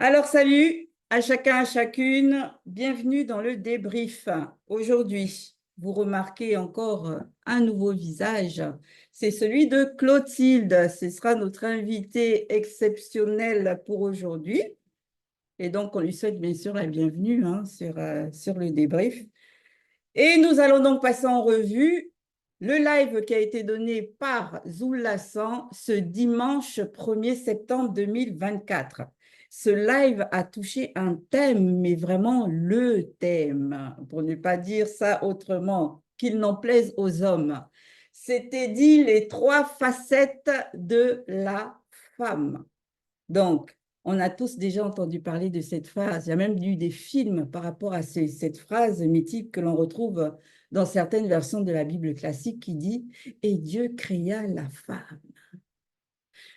Alors, salut à chacun, à chacune. Bienvenue dans le débrief. Aujourd'hui, vous remarquez encore un nouveau visage. C'est celui de Clotilde. Ce sera notre invitée exceptionnelle pour aujourd'hui. Et donc, on lui souhaite bien sûr la bienvenue sur le débrief. Et nous allons donc passer en revue le live qui a été donné par Zoulasan ce dimanche 1er septembre 2024. Ce live a touché un thème, mais vraiment le thème, pour ne pas dire ça autrement, qu'il n'en plaise aux hommes. C'était dit les trois facettes de la femme. Donc, on a tous déjà entendu parler de cette phrase. Il y a même eu des films par rapport à cette phrase mythique que l'on retrouve dans certaines versions de la Bible classique qui dit « Et Dieu créa la femme ».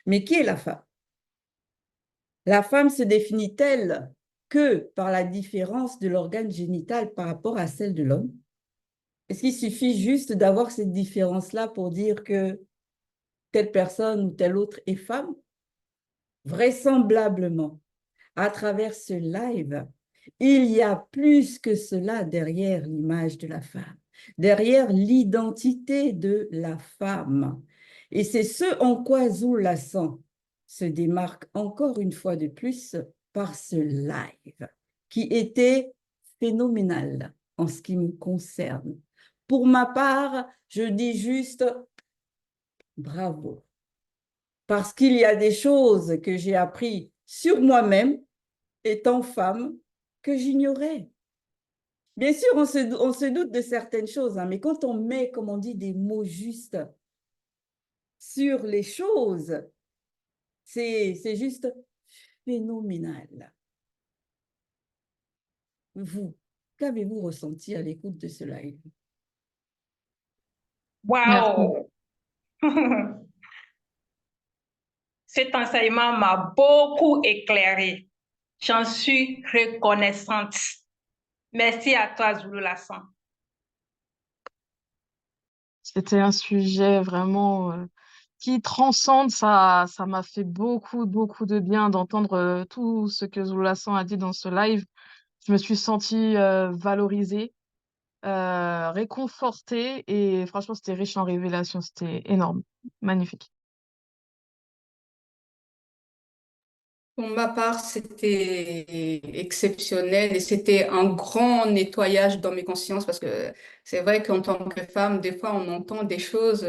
Mais qui est la femme? La femme se définit-elle que par la différence de l'organe génital par rapport à celle de l'homme? Est-ce qu'il suffit juste d'avoir cette différence-là pour dire que telle personne ou telle autre est femme? Vraisemblablement. À travers ce live, il y a plus que cela derrière l'image de la femme, derrière l'identité de la femme. Et c'est ce en quoi Zoulasan se démarque encore une fois de plus par ce live, qui était phénoménal en ce qui me concerne. Pour ma part, je dis juste bravo, parce qu'il y a des choses que j'ai apprises sur moi-même étant femme, que j'ignorais. Bien sûr, on se doute de certaines choses, hein, mais quand on met, comme on dit, des mots justes sur les choses, c'est juste phénoménal. Vous, qu'avez-vous ressenti à l'écoute de ce live? Merci. Waouh! Cet enseignement m'a beaucoup éclairé. J'en suis reconnaissante. Merci à toi, Zulu Lassan. C'était un sujet vraiment qui transcende. Ça m'a fait beaucoup, beaucoup de bien d'entendre tout ce que Zoulasan a dit dans ce live. Je me suis sentie valorisée, réconfortée et franchement, c'était riche en révélations. C'était énorme. Magnifique. Pour ma part, c'était exceptionnel et c'était un grand nettoyage dans mes consciences parce que c'est vrai qu'en tant que femme, des fois, on entend des choses,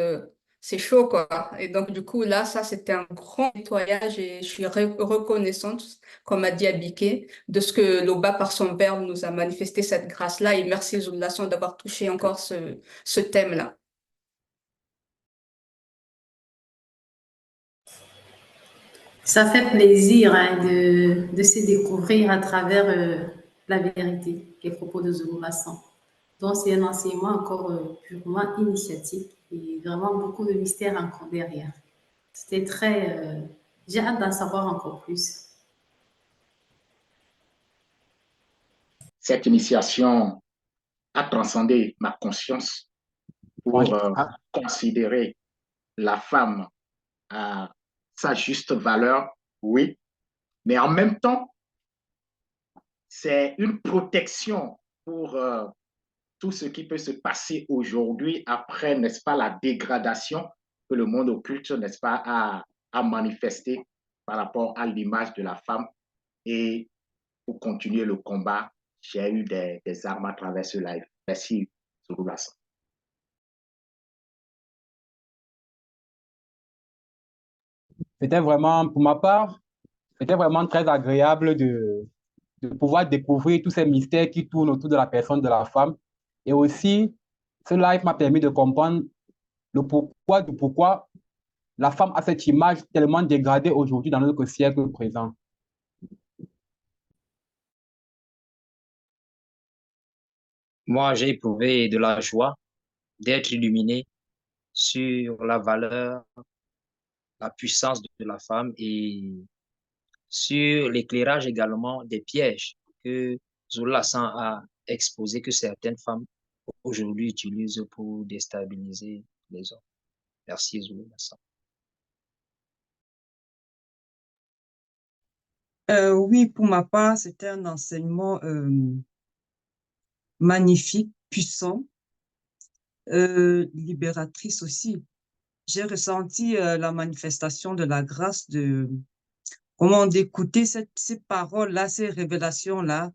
c'est chaud, quoi. Et donc, du coup, là, ça, c'était un grand nettoyage et je suis reconnaissante, comme a dit Abike, de ce que Loba, par son verbe, nous a manifesté cette grâce-là. Et merci, Zoulation, d'avoir touché encore ce thème-là. Ça fait plaisir hein, de se découvrir à travers la vérité, les propos de Zulu Lassan. Donc, c'est un enseignement encore purement initiatique et vraiment beaucoup de mystères encore derrière. C'était très. J'ai hâte d'en savoir encore plus. Cette initiation a transcendé ma conscience pour considérer la femme à sa juste valeur, oui, mais en même temps, c'est une protection pour tout ce qui peut se passer aujourd'hui après, n'est-ce pas, la dégradation que le monde occulte, n'est-ce pas, a manifesté par rapport à l'image de la femme. Et pour continuer le combat, j'ai eu des armes à travers ce live. Merci, Zouloulas. C'était vraiment, pour ma part, c'était vraiment très agréable de pouvoir découvrir tous ces mystères qui tournent autour de la personne de la femme. Et aussi, ce live m'a permis de comprendre le pourquoi du pourquoi la femme a cette image tellement dégradée aujourd'hui dans notre siècle présent. Moi, j'ai éprouvé de la joie d'être illuminé sur la valeur, la puissance de la femme et sur l'éclairage également des pièges que Zola Hassan a exposé que certaines femmes aujourd'hui utilisent pour déstabiliser les hommes. Merci Zola Hassan. Oui, pour ma part, c'était un enseignement magnifique, puissant, libératrice aussi. J'ai ressenti la manifestation de la grâce de comment d'écouter ces paroles-là, ces révélations-là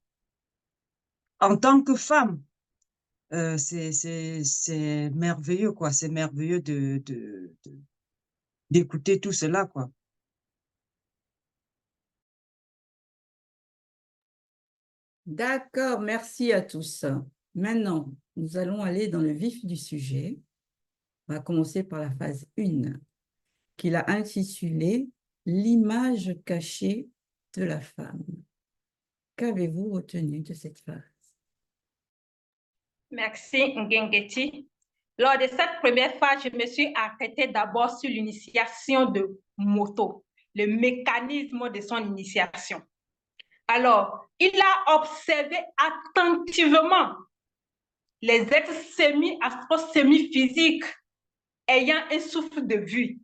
en tant que femme. C'est merveilleux, quoi. C'est merveilleux d'écouter tout cela, quoi. D'accord, merci à tous. Maintenant, nous allons aller dans le vif du sujet. On va commencer par la phase 1, qu'il a intitulée « L'image cachée de la femme ». Qu'avez-vous retenu de cette phase? Merci, Ngengeti. Lors de cette première phase, je me suis arrêtée d'abord sur l'initiation de Moto, le mécanisme de son initiation. Alors, il a observé attentivement les êtres semi-astro-semi-physiques ayant un souffle de vie.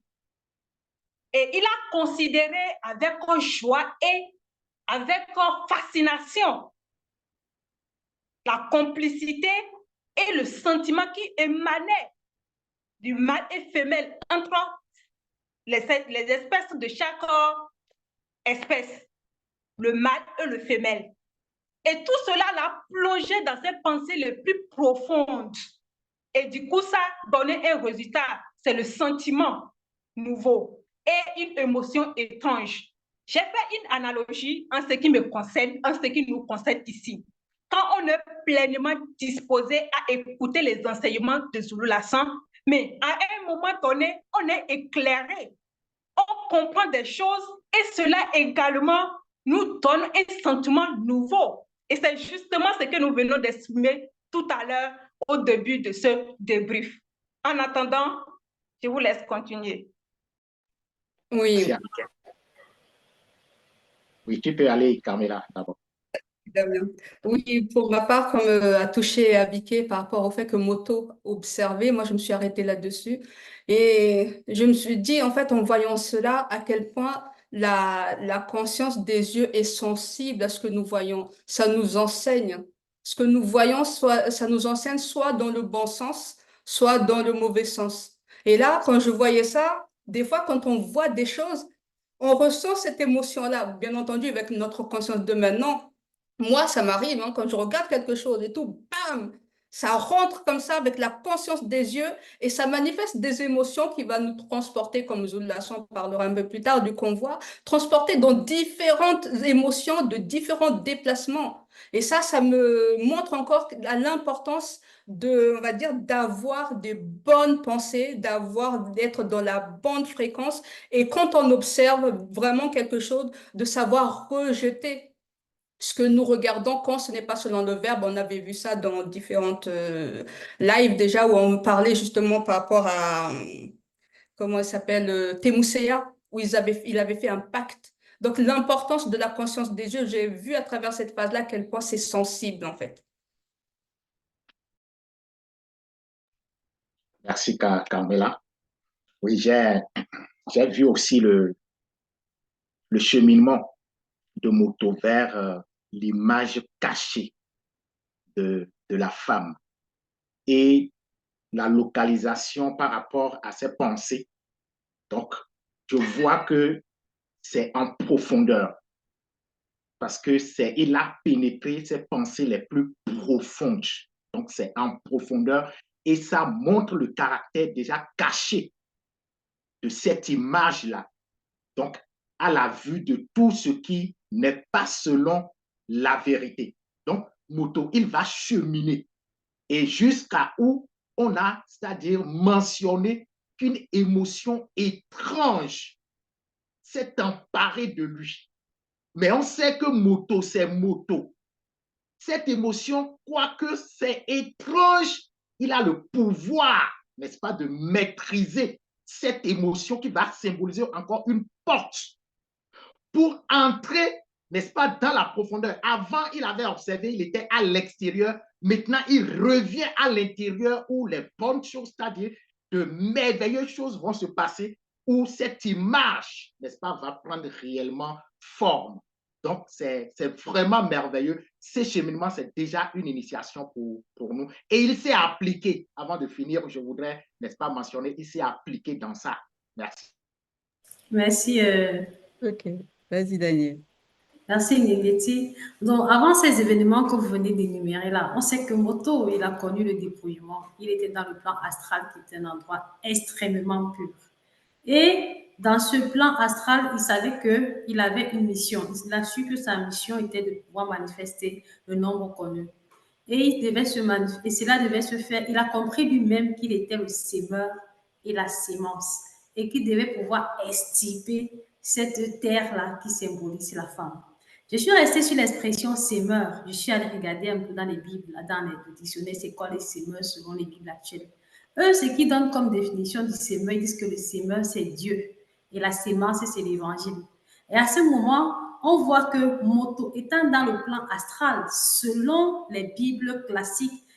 Et il a considéré avec joie et avec fascination la complicité et le sentiment qui émanait du mâle et femelle entre les espèces de chaque espèce, le mâle et le femelle. Et tout cela l'a plongé dans ses pensées les plus profondes. Et du coup, ça a donné un résultat, c'est le sentiment nouveau et une émotion étrange. J'ai fait une analogie en ce qui me concerne, en ce qui nous concerne ici. Quand on est pleinement disposé à écouter les enseignements de Zulu Lassan, mais à un moment donné, on est éclairé, on comprend des choses et cela également nous donne un sentiment nouveau. Et c'est justement ce que nous venons d'exprimer tout à l'heure au début de ce débrief. En attendant, je vous laisse continuer. Oui. Oui, tu peux aller, Carmela, d'abord. Oui, pour ma part, comme a touché Abiké par rapport au fait que Moto observait, moi je me suis arrêtée là-dessus et je me suis dit en fait en voyant cela à quel point la conscience des yeux est sensible à ce que nous voyons. Ça nous enseigne. Ce que nous voyons, ça nous enseigne soit dans le bon sens, soit dans le mauvais sens. Et là, quand je voyais ça, des fois quand on voit des choses, on ressent cette émotion-là, bien entendu avec notre conscience de maintenant. Moi, ça m'arrive, hein, quand je regarde quelque chose et tout, bam, ça rentre comme ça avec la conscience des yeux et ça manifeste des émotions qui vont nous transporter, comme Zulu Lassan parlera un peu plus tard du convoi, transporter dans différentes émotions de différents déplacements. Et ça me montre encore l'importance de, on va dire, d'avoir des bonnes pensées, d'être dans la bonne fréquence et quand on observe vraiment quelque chose, de savoir rejeter ce que nous regardons quand ce n'est pas selon le verbe. On avait vu ça dans différentes lives déjà où on parlait justement par rapport à, comment il s'appelle, Temuseya, où il avait fait un pacte. Donc l'importance de la conscience des yeux, j'ai vu à travers cette phase-là à quel point c'est sensible en fait. Merci, Carmela. Oui, j'ai vu aussi le cheminement de Moto vers l'image cachée de la femme et la localisation par rapport à ses pensées. Donc, je vois que c'est en profondeur parce que il a pénétré ses pensées les plus profondes. Donc, c'est en profondeur et ça montre le caractère déjà caché de cette image-là. Donc, à la vue de tout ce qui n'est pas selon la vérité. Donc, Moto, il va cheminer et jusqu'à où on a, c'est-à-dire mentionné qu'une émotion étrange s'est emparée de lui. Mais on sait que Moto, c'est Moto. Cette émotion, quoique c'est étrange, il a le pouvoir, n'est-ce pas, de maîtriser cette émotion qui va symboliser encore une porte pour entrer, n'est-ce pas, dans la profondeur. Avant, il avait observé, il était à l'extérieur. Maintenant, il revient à l'intérieur où les bonnes choses, c'est-à-dire de merveilleuses choses vont se passer, où cette image, n'est-ce pas, va prendre réellement forme. Donc, c'est vraiment merveilleux. Ces cheminements, c'est déjà une initiation pour nous. Et il s'est appliqué, avant de finir, je voudrais, n'est-ce pas, mentionner, il s'est appliqué dans ça. Merci. Merci. Ok, vas-y Daniel. Merci Negeti. Donc, avant ces événements que vous venez d'énumérer là, on sait que Moto, il a connu le dépouillement. Il était dans le plan astral qui était un endroit extrêmement pur. Et dans ce plan astral, il savait qu'il avait une mission. Il a su que sa mission était de pouvoir manifester le nombre connu. Et cela devait se faire. Il a compris lui-même qu'il était le sémeur et la sémence et qu'il devait pouvoir extirper cette terre-là qui symbolise la femme. Je suis restée sur l'expression sémeur. Je suis allée regarder un peu dans les Bibles, dans les dictionnaires, c'est quoi les sémeurs selon les Bibles actuelles. Eux, ce qu'ils donnent comme définition du sémeur, ils disent que le sémeur, c'est Dieu. Et la sémence, c'est l'évangile. Et à ce moment, on voit que Moto, étant dans le plan astral, selon les Bibles classiques,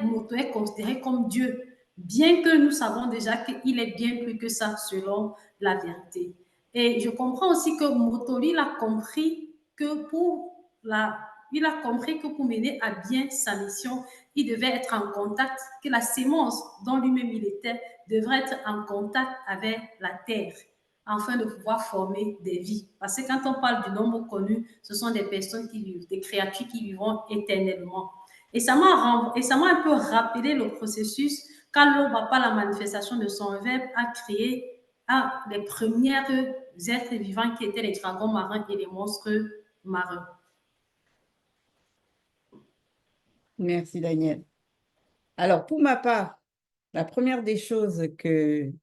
Moto est considéré comme Dieu, bien que nous savons déjà qu'il est bien plus que ça selon la vérité. Et je comprends aussi que Moto, il a compris que pour mener à bien sa mission, il devait être en contact, que la sémence dont lui-même il était devrait être en contact avec la terre afin de pouvoir former des vies. Parce que quand on parle du nombre connu, ce sont des personnes qui vivent, des créatures qui vivront éternellement. Et ça m'a un peu rappelé le processus quand l'homme va pas la manifestation de son verbe a créé les premiers êtres vivants qui étaient les dragons marins et les monstres marins. Merci Daniel. Alors, pour ma part, la première des choses que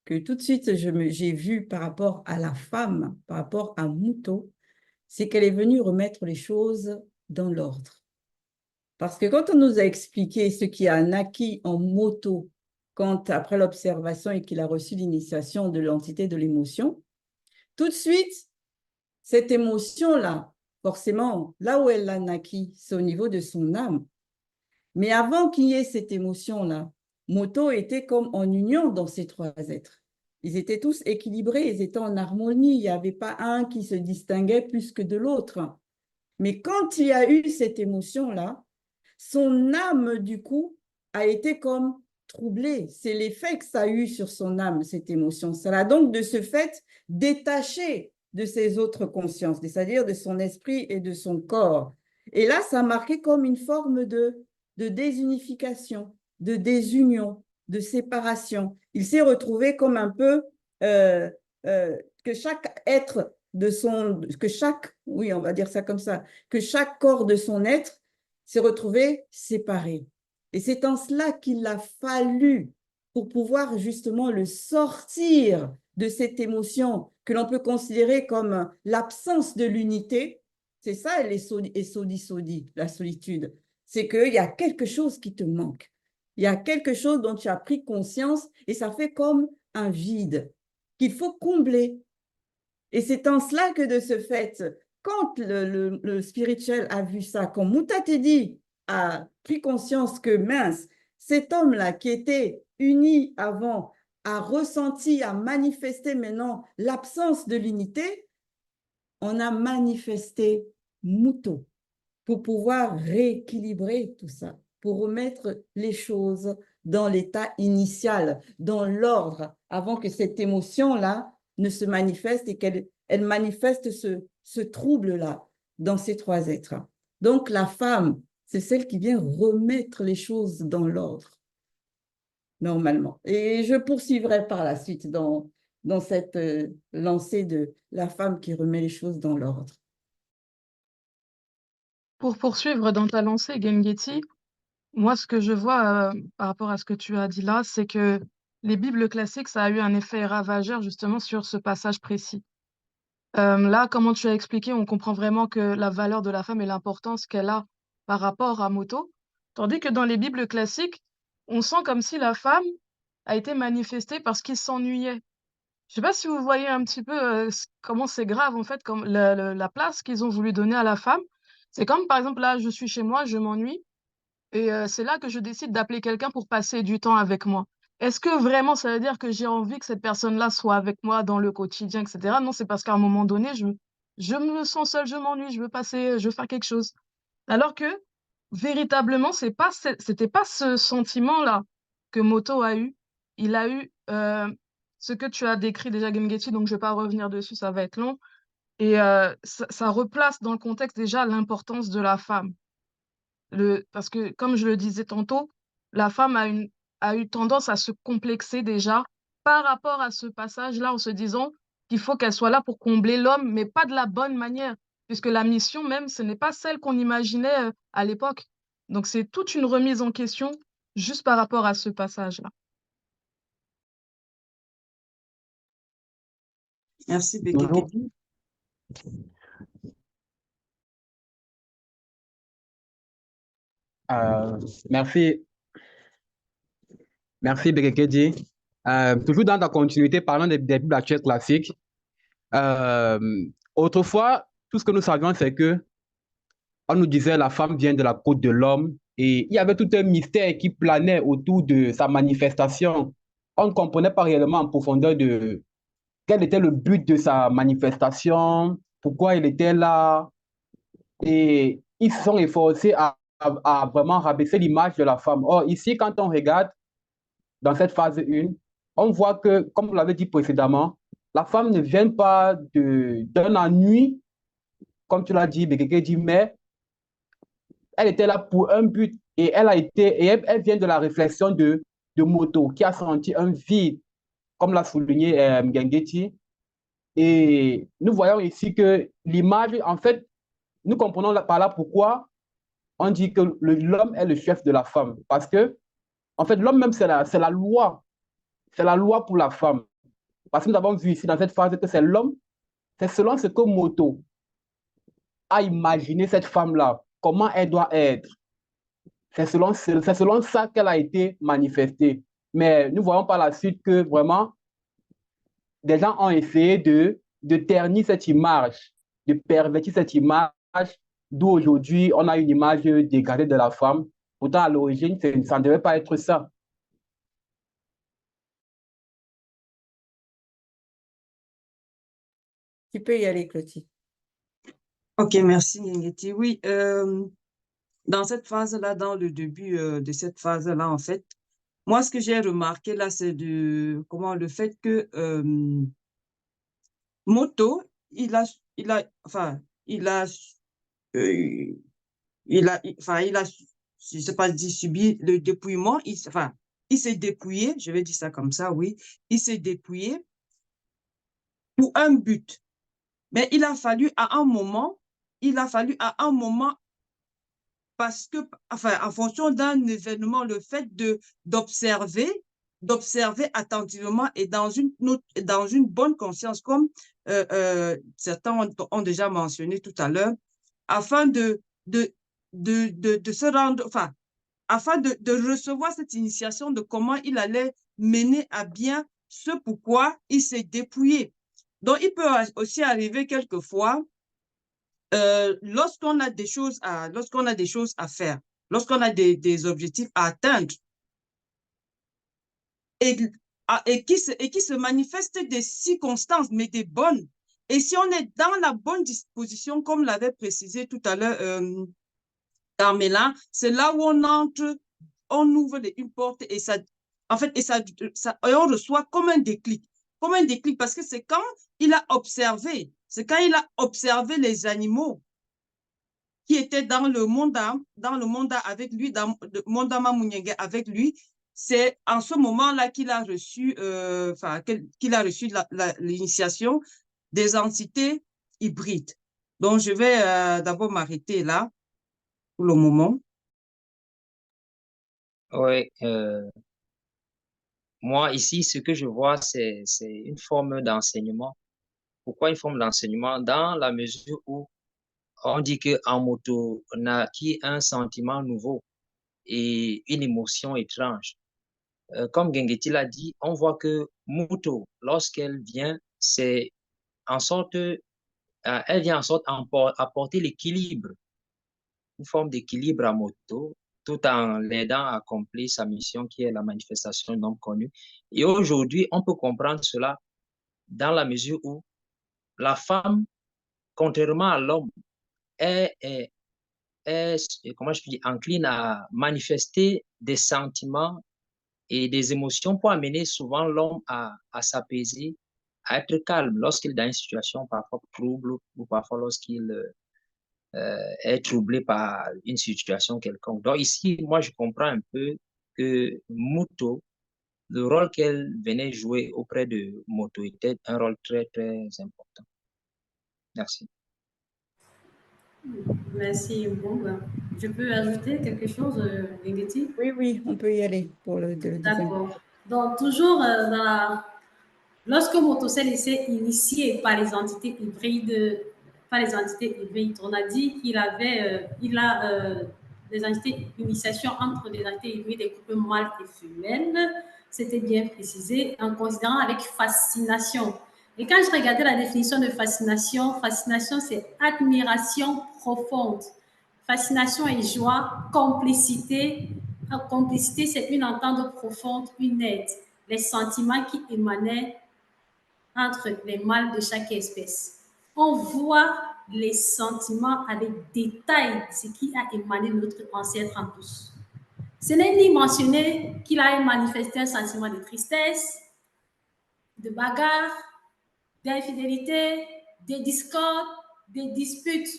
tout de suite j'ai vu par rapport à la femme, par rapport à Moto, c'est qu'elle est venue remettre les choses dans l'ordre. Parce que quand on nous a expliqué ce qui a naquit en Moto, après l'observation et qu'il a reçu l'initiation de l'entité de l'émotion, tout de suite, cette émotion-là, forcément, là où elle a naquit, c'est au niveau de son âme. Mais avant qu'il y ait cette émotion-là, Moto était comme en union dans ces trois êtres. Ils étaient tous équilibrés, ils étaient en harmonie. Il n'y avait pas un qui se distinguait plus que de l'autre. Mais quand il y a eu cette émotion-là, son âme, du coup, a été comme troublée. C'est l'effet que ça a eu sur son âme, cette émotion. Ça l'a donc, de ce fait, détaché de ses autres consciences, c'est-à-dire de son esprit et de son corps. Et là, ça a marqué comme une forme de désunification, de désunion, de séparation. Il s'est retrouvé comme un peu que chaque être oui, on va dire ça comme ça, que chaque corps de son être s'est retrouvé séparé. Et c'est en cela qu'il a fallu, pour pouvoir justement le sortir de cette émotion que l'on peut considérer comme l'absence de l'unité. C'est ça, les sodi, la solitude. C'est qu'il y a quelque chose qui te manque. Il y a quelque chose dont tu as pris conscience et ça fait comme un vide qu'il faut combler. Et c'est en cela que de ce fait, quand le spirituel a vu ça, quand Moutatedi a pris conscience que mince, cet homme-là qui était uni avant a ressenti, a manifesté maintenant l'absence de l'unité, on a manifesté Mouto pour pouvoir rééquilibrer tout ça, pour remettre les choses dans l'état initial, dans l'ordre, avant que cette émotion-là ne se manifeste et qu'elle manifeste ce trouble-là dans ces trois êtres. Donc, la femme, c'est celle qui vient remettre les choses dans l'ordre, normalement. Et je poursuivrai par la suite dans cette lancée de la femme qui remet les choses dans l'ordre. Pour poursuivre dans ta lancée, Gengeti, moi, ce que je vois par rapport à ce que tu as dit là, c'est que les Bibles classiques, ça a eu un effet ravageur justement sur ce passage précis. Là, comment tu as expliqué, on comprend vraiment que la valeur de la femme et l'importance qu'elle a par rapport à Moto, tandis que dans les Bibles classiques, on sent comme si la femme a été manifestée parce qu'il s'ennuyait. Je sais pas si vous voyez un petit peu comment c'est grave en fait, comme la place qu'ils ont voulu donner à la femme. C'est comme par exemple là, je suis chez moi, je m'ennuie. Et c'est là que je décide d'appeler quelqu'un pour passer du temps avec moi. Est-ce que vraiment ça veut dire que j'ai envie que cette personne-là soit avec moi dans le quotidien, etc. Non, c'est parce qu'à un moment donné, je me sens seule, je m'ennuie, je veux faire quelque chose. Alors que véritablement, c'était pas ce sentiment-là que Moto a eu. Il a eu ce que tu as décrit déjà, Gengeti, donc je vais pas revenir dessus, ça va être long. Et ça replace dans le contexte déjà l'importance de la femme. Parce que, comme je le disais tantôt, la femme a eu tendance à se complexer déjà par rapport à ce passage-là en se disant qu'il faut qu'elle soit là pour combler l'homme, mais pas de la bonne manière, puisque la mission même, ce n'est pas celle qu'on imaginait à l'époque. Donc, c'est toute une remise en question juste par rapport à ce passage-là. Merci, Bonjour. Bekekedi. Euh, merci, merci Bekekedi. Toujours dans ta continuité, parlant des Bibles actuelles classiques. Euh, Autrefois, tout ce que nous savions, c'est que on nous disait la femme vient de la côte de l'homme et il y avait tout un mystère qui planait autour de sa manifestation. On ne comprenait pas réellement en profondeur de quel était le but de sa manifestation, pourquoi il était là. Et ils se sont efforcés à vraiment rabaisser l'image de la femme. Or, ici, quand on regarde dans cette phase 1, on voit que, comme vous l'avez dit précédemment, la femme ne vient pas d'un ennui, comme tu l'as dit, Bekeke dit, mais elle était là pour un but et elle vient de la réflexion de Moto qui a senti un vide, comme l'a souligné Mgengeti. Et nous voyons ici que l'image, en fait, nous comprenons par là pourquoi on dit que l'homme est le chef de la femme. Parce que, en fait, l'homme même, c'est la loi. C'est la loi pour la femme. Parce que nous avons vu ici dans cette phase que c'est l'homme, c'est selon ce que Moto a imaginé cette femme-là, comment elle doit être. C'est selon ça qu'elle a été manifestée. Mais nous voyons par la suite que vraiment, des gens ont essayé de ternir cette image, de pervertir cette image, d'où aujourd'hui on a une image dégradée de la femme. Pourtant, à l'origine, ça ne devait pas être ça. Tu peux y aller, Clotilde. Ok, merci, Ngeti. Oui, dans cette phase-là, dans le début de cette phase-là, en fait, moi, ce que j'ai remarqué là, c'est le fait que Moto, il a, euh, je sais pas dit subi le dépouillement. Il s'est dépouillé, je vais dire ça comme ça, oui. Il s'est dépouillé pour un but. Mais il a fallu à un moment parce que, en fonction d'un événement, le fait d'observer attentivement et dans une bonne conscience, comme certains ont déjà mentionné tout à l'heure, afin de se rendre, afin de recevoir cette initiation de comment il allait mener à bien ce pourquoi il s'est dépouillé. Donc, il peut aussi arriver quelquefois lorsqu'on a des choses à faire, lorsqu'on a des objectifs à atteindre et qui se manifestent des circonstances, mais des bonnes. Et si on est dans la bonne disposition, comme l'avait précisé tout à l'heure Carmela, c'est là où on ouvre une porte et et on reçoit comme un déclic parce que c'est quand il a observé les animaux qui étaient dans le monde avec lui, dans le monde avec lui. C'est en ce moment-là qu'il a reçu, l'initiation des entités hybrides. Donc, je vais d'abord m'arrêter là pour le moment. Oui, moi ici, ce que je vois, c'est une forme d'enseignement. Pourquoi une forme d'enseignement? Dans la mesure où on dit qu'en moto, on a acquis un sentiment nouveau et une émotion étrange. Comme Gengeti l'a dit, on voit que Moto, lorsqu'elle vient, elle vient en sorte apporter l'équilibre, une forme d'équilibre à Moto, tout en l'aidant à accomplir sa mission qui est la manifestation non connue. Et aujourd'hui, on peut comprendre cela dans la mesure où la femme contrairement à l'homme, comment je peux dire, encline à manifester des sentiments et des émotions pour amener souvent l'homme à s'apaiser, à être calme lorsqu'il est dans une situation parfois trouble ou parfois lorsqu'il est troublé par une situation quelconque. Donc ici, moi, je comprends un peu que Muto, le rôle qu'elle venait jouer auprès de Moto était un rôle très, très important. Merci. Merci. Bon, ben, je peux ajouter quelque chose, Ingeti? Oui, oui, on peut y aller pour le deuxième. D'accord. Donc, toujours lorsque Motocell s'est initié par les entités hybrides, on a dit qu'il avait, des entités, initiation entre des entités hybrides des groupes mâles et femelles. C'était bien précisé en considérant avec fascination. Et quand je regardais la définition de fascination, fascination, c'est admiration profonde. Fascination et joie, complicité. Complicité, c'est une entente profonde, une aide. Les sentiments qui émanaient entre les mâles de chaque espèce. On voit les sentiments avec détail, ce qui a émané notre ancêtre en tous. Ce n'est ni mentionné qu'il a manifesté un sentiment de tristesse, de bagarre, d'infidélité, de discorde, de disputes.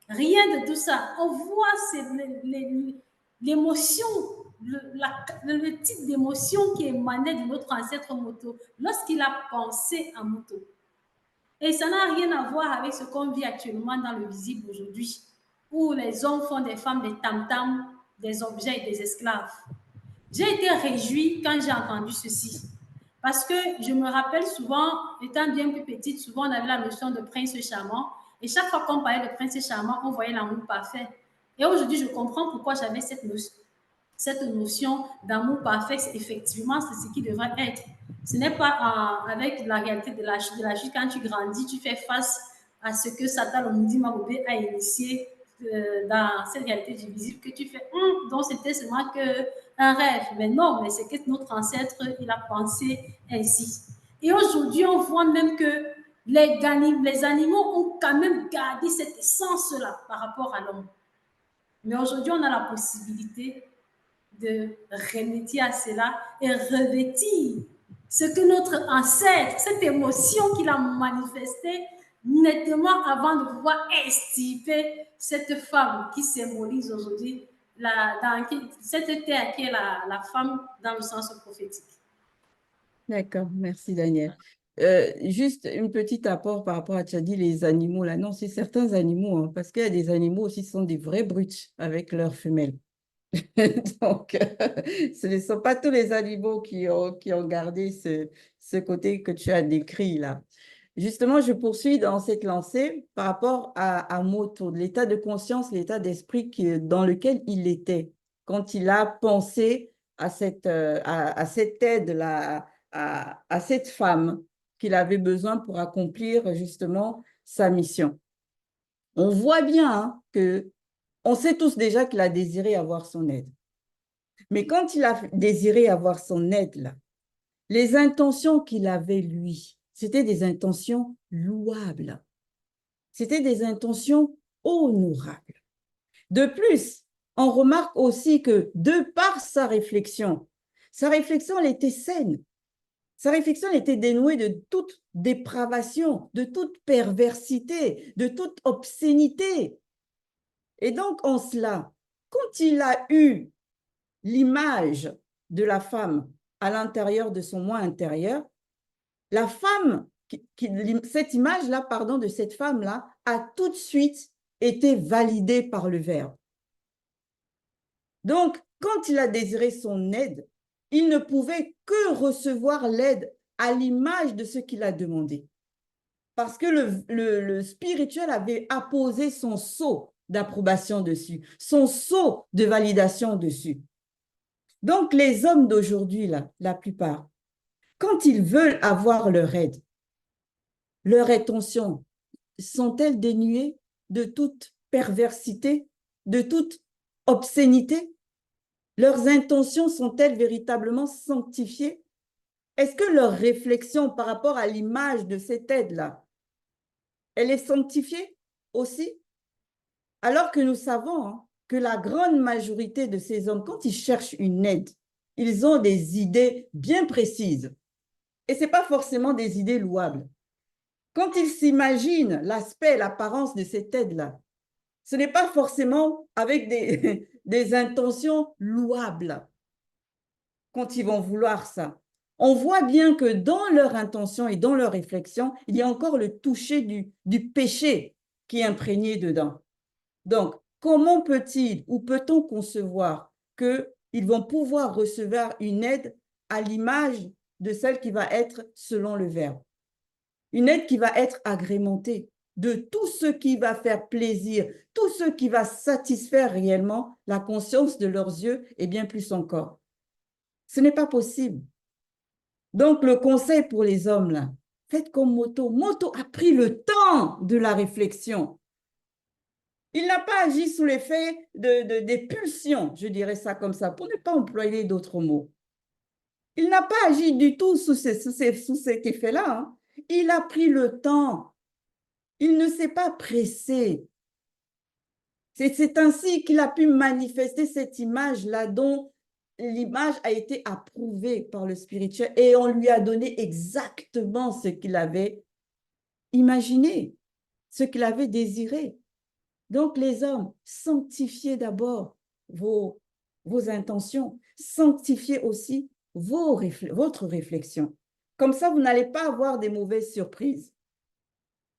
Rien de tout ça. On voit l'émotion, le type d'émotion qui émanait de notre ancêtre Moto lorsqu'il a pensé à Moto. Et ça n'a rien à voir avec ce qu'on vit actuellement dans le visible aujourd'hui, où les hommes font des femmes des tam-tams, des objets et des esclaves. J'ai été réjouie quand j'ai entendu ceci. Parce que je me rappelle souvent, étant bien plus petite, souvent on avait la notion de prince charmant. Et chaque fois qu'on parlait de prince charmant, on voyait l'amour parfait. Et aujourd'hui, je comprends pourquoi j'avais cette notion d'amour parfait. Effectivement, c'est ce qui devrait être. Ce n'est pas avec la réalité de la vie. Quand tu grandis, tu fais face à ce que Satan, le Moudi Mabobé, a initié dans cette réalité du visible que tu fais. Donc, c'était seulement un rêve. Mais non, mais c'est que notre ancêtre, il a pensé ainsi. Et aujourd'hui, on voit même que les animaux ont quand même gardé cette essence-là par rapport à l'homme. Mais aujourd'hui, on a la possibilité de remédier à cela et revêtir ce que notre ancêtre, cette émotion qu'il a manifestée nettement avant de pouvoir extirper cette femme qui symbolise aujourd'hui cette terre qui est la femme dans le sens prophétique. D'accord, merci Daniel. Juste une petite apport par rapport à, tu as dit les animaux là. Non, c'est certains animaux, hein, parce qu'il y a des animaux aussi qui sont des vraies brutes avec leurs femelles. Donc, ce ne sont pas tous les animaux qui ont gardé ce côté que tu as décrit là. Justement, je poursuis dans cette lancée par rapport à Moto, l'état de conscience, l'état d'esprit dans lequel il était quand il a pensé à cette aide-là, à cette femme qu'il avait besoin pour accomplir justement sa mission. On voit bien hein, que on sait tous déjà qu'il a désiré avoir son aide. Mais quand il a désiré avoir son aide, là, les intentions qu'il avait, lui, c'était des intentions louables. C'était des intentions honorables. De plus, on remarque aussi que de par sa réflexion, elle était saine. Sa réflexion était dénouée de toute dépravation, de toute perversité, de toute obscénité. Et donc, en cela, quand il a eu l'image de la femme à l'intérieur de son moi intérieur, la femme, cette image-là, pardon, de cette femme-là, a tout de suite été validée par le Verbe. Donc, quand il a désiré son aide, il ne pouvait que recevoir l'aide à l'image de ce qu'il a demandé. Parce que le spirituel avait apposé son sceau d'approbation dessus, son sceau de validation dessus. Donc, les hommes d'aujourd'hui, là, la plupart, quand ils veulent avoir leur intention, sont-elles dénuées de toute perversité, de toute obscénité? Leurs intentions sont-elles véritablement sanctifiées? Est-ce que leur réflexion par rapport à l'image de cette aide-là, elle est sanctifiée? aussi. Alors que nous savons hein, que la grande majorité de ces hommes, quand ils cherchent une aide, ils ont des idées bien précises. Et ce n'est pas forcément des idées louables. Quand ils s'imaginent l'aspect, l'apparence de cette aide-là, ce n'est pas forcément avec des intentions louables quand ils vont vouloir ça. On voit bien que dans leur intention et dans leur réflexion, il y a encore le toucher du péché qui est imprégné dedans. Donc, comment peut-il ou peut-on concevoir qu'ils vont pouvoir recevoir une aide à l'image de celle qui va être selon le Verbe? Une aide qui va être agrémentée de tout ce qui va faire plaisir, tout ce qui va satisfaire réellement la conscience de leurs yeux et bien plus encore. Ce n'est pas possible. Donc, le conseil pour les hommes, là, faites comme Moto. Moto a pris le temps de la réflexion. Il n'a pas agi sous l'effet des pulsions, je dirais ça comme ça, pour ne pas employer d'autres mots. Il n'a pas agi du tout sous cet effet-là. Hein. Il a pris le temps. Il ne s'est pas pressé. C'est ainsi qu'il a pu manifester cette image-là dont l'image a été approuvée par le spirituel et on lui a donné exactement ce qu'il avait imaginé, ce qu'il avait désiré. Donc les hommes, sanctifiez d'abord vos intentions, sanctifiez aussi votre réflexion. Comme ça, vous n'allez pas avoir des mauvaises surprises.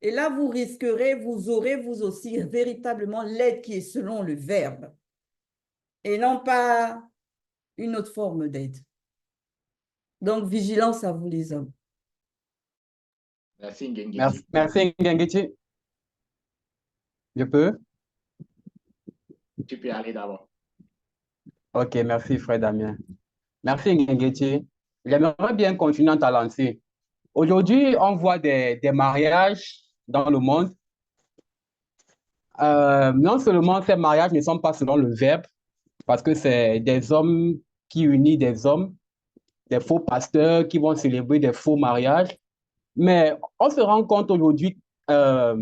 Et là, vous aurez vous aussi véritablement l'aide qui est selon le Verbe et non pas une autre forme d'aide. Donc, vigilance à vous les hommes. Merci Nguyen. Merci Nguyen. Je peux? Tu peux aller d'abord. Ok, merci frère Damien. Merci Nguyen. J'aimerais bien continuer dans ta lancée. Aujourd'hui, on voit des mariages dans le monde. Non seulement ces mariages ne sont pas selon le Verbe, parce que c'est des hommes qui unissent des hommes, des faux pasteurs qui vont célébrer des faux mariages, mais on se rend compte aujourd'hui, par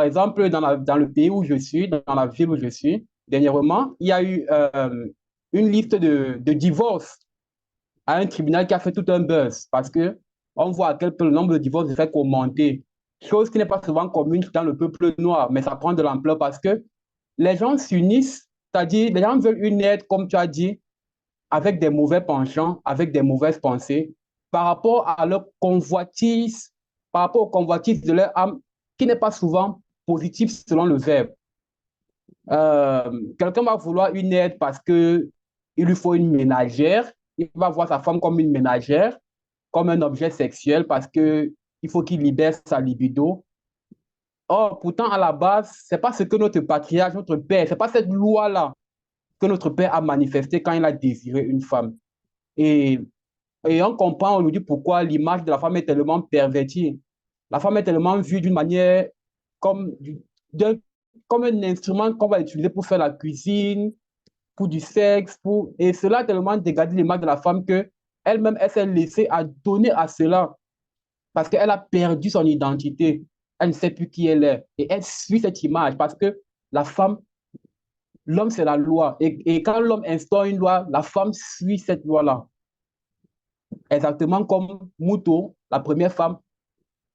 exemple, dans le pays où je suis, dans la ville où je suis, dernièrement, il y a eu une liste de divorces à un tribunal qui a fait tout un buzz parce que on voit à quel point le nombre de divorces fait augmenter, chose qui n'est pas souvent commune dans le peuple noir, mais ça prend de l'ampleur parce que les gens s'unissent, c'est-à-dire les gens veulent une aide, comme tu as dit, avec des mauvais penchants, avec des mauvaises pensées, par rapport à leur convoitise, par rapport aux convoitises de leur âme, qui n'est pas souvent positive selon le Verbe. Quelqu'un va vouloir une aide parce qu'il lui faut une ménagère, il va voir sa femme comme une ménagère, comme un objet sexuel parce qu'il faut qu'il libère sa libido. Or, pourtant, à la base, ce n'est pas ce que notre patriarche, notre père, ce n'est pas cette loi-là que notre père a manifesté quand il a désiré une femme. Et on comprend aujourd'hui pourquoi l'image de la femme est tellement pervertie. La femme est tellement vue d'une manière comme un instrument qu'on va utiliser pour faire la cuisine, pour du sexe, et cela a tellement dégradé l'image de la femme qu'elle-même, elle s'est laissée à donner à cela parce qu'elle a perdu son identité. Elle ne sait plus qui elle est. Et elle suit cette image parce que la femme, l'homme, c'est la loi. Et quand l'homme instaure une loi, la femme suit cette loi-là. Exactement comme Moto, la première femme,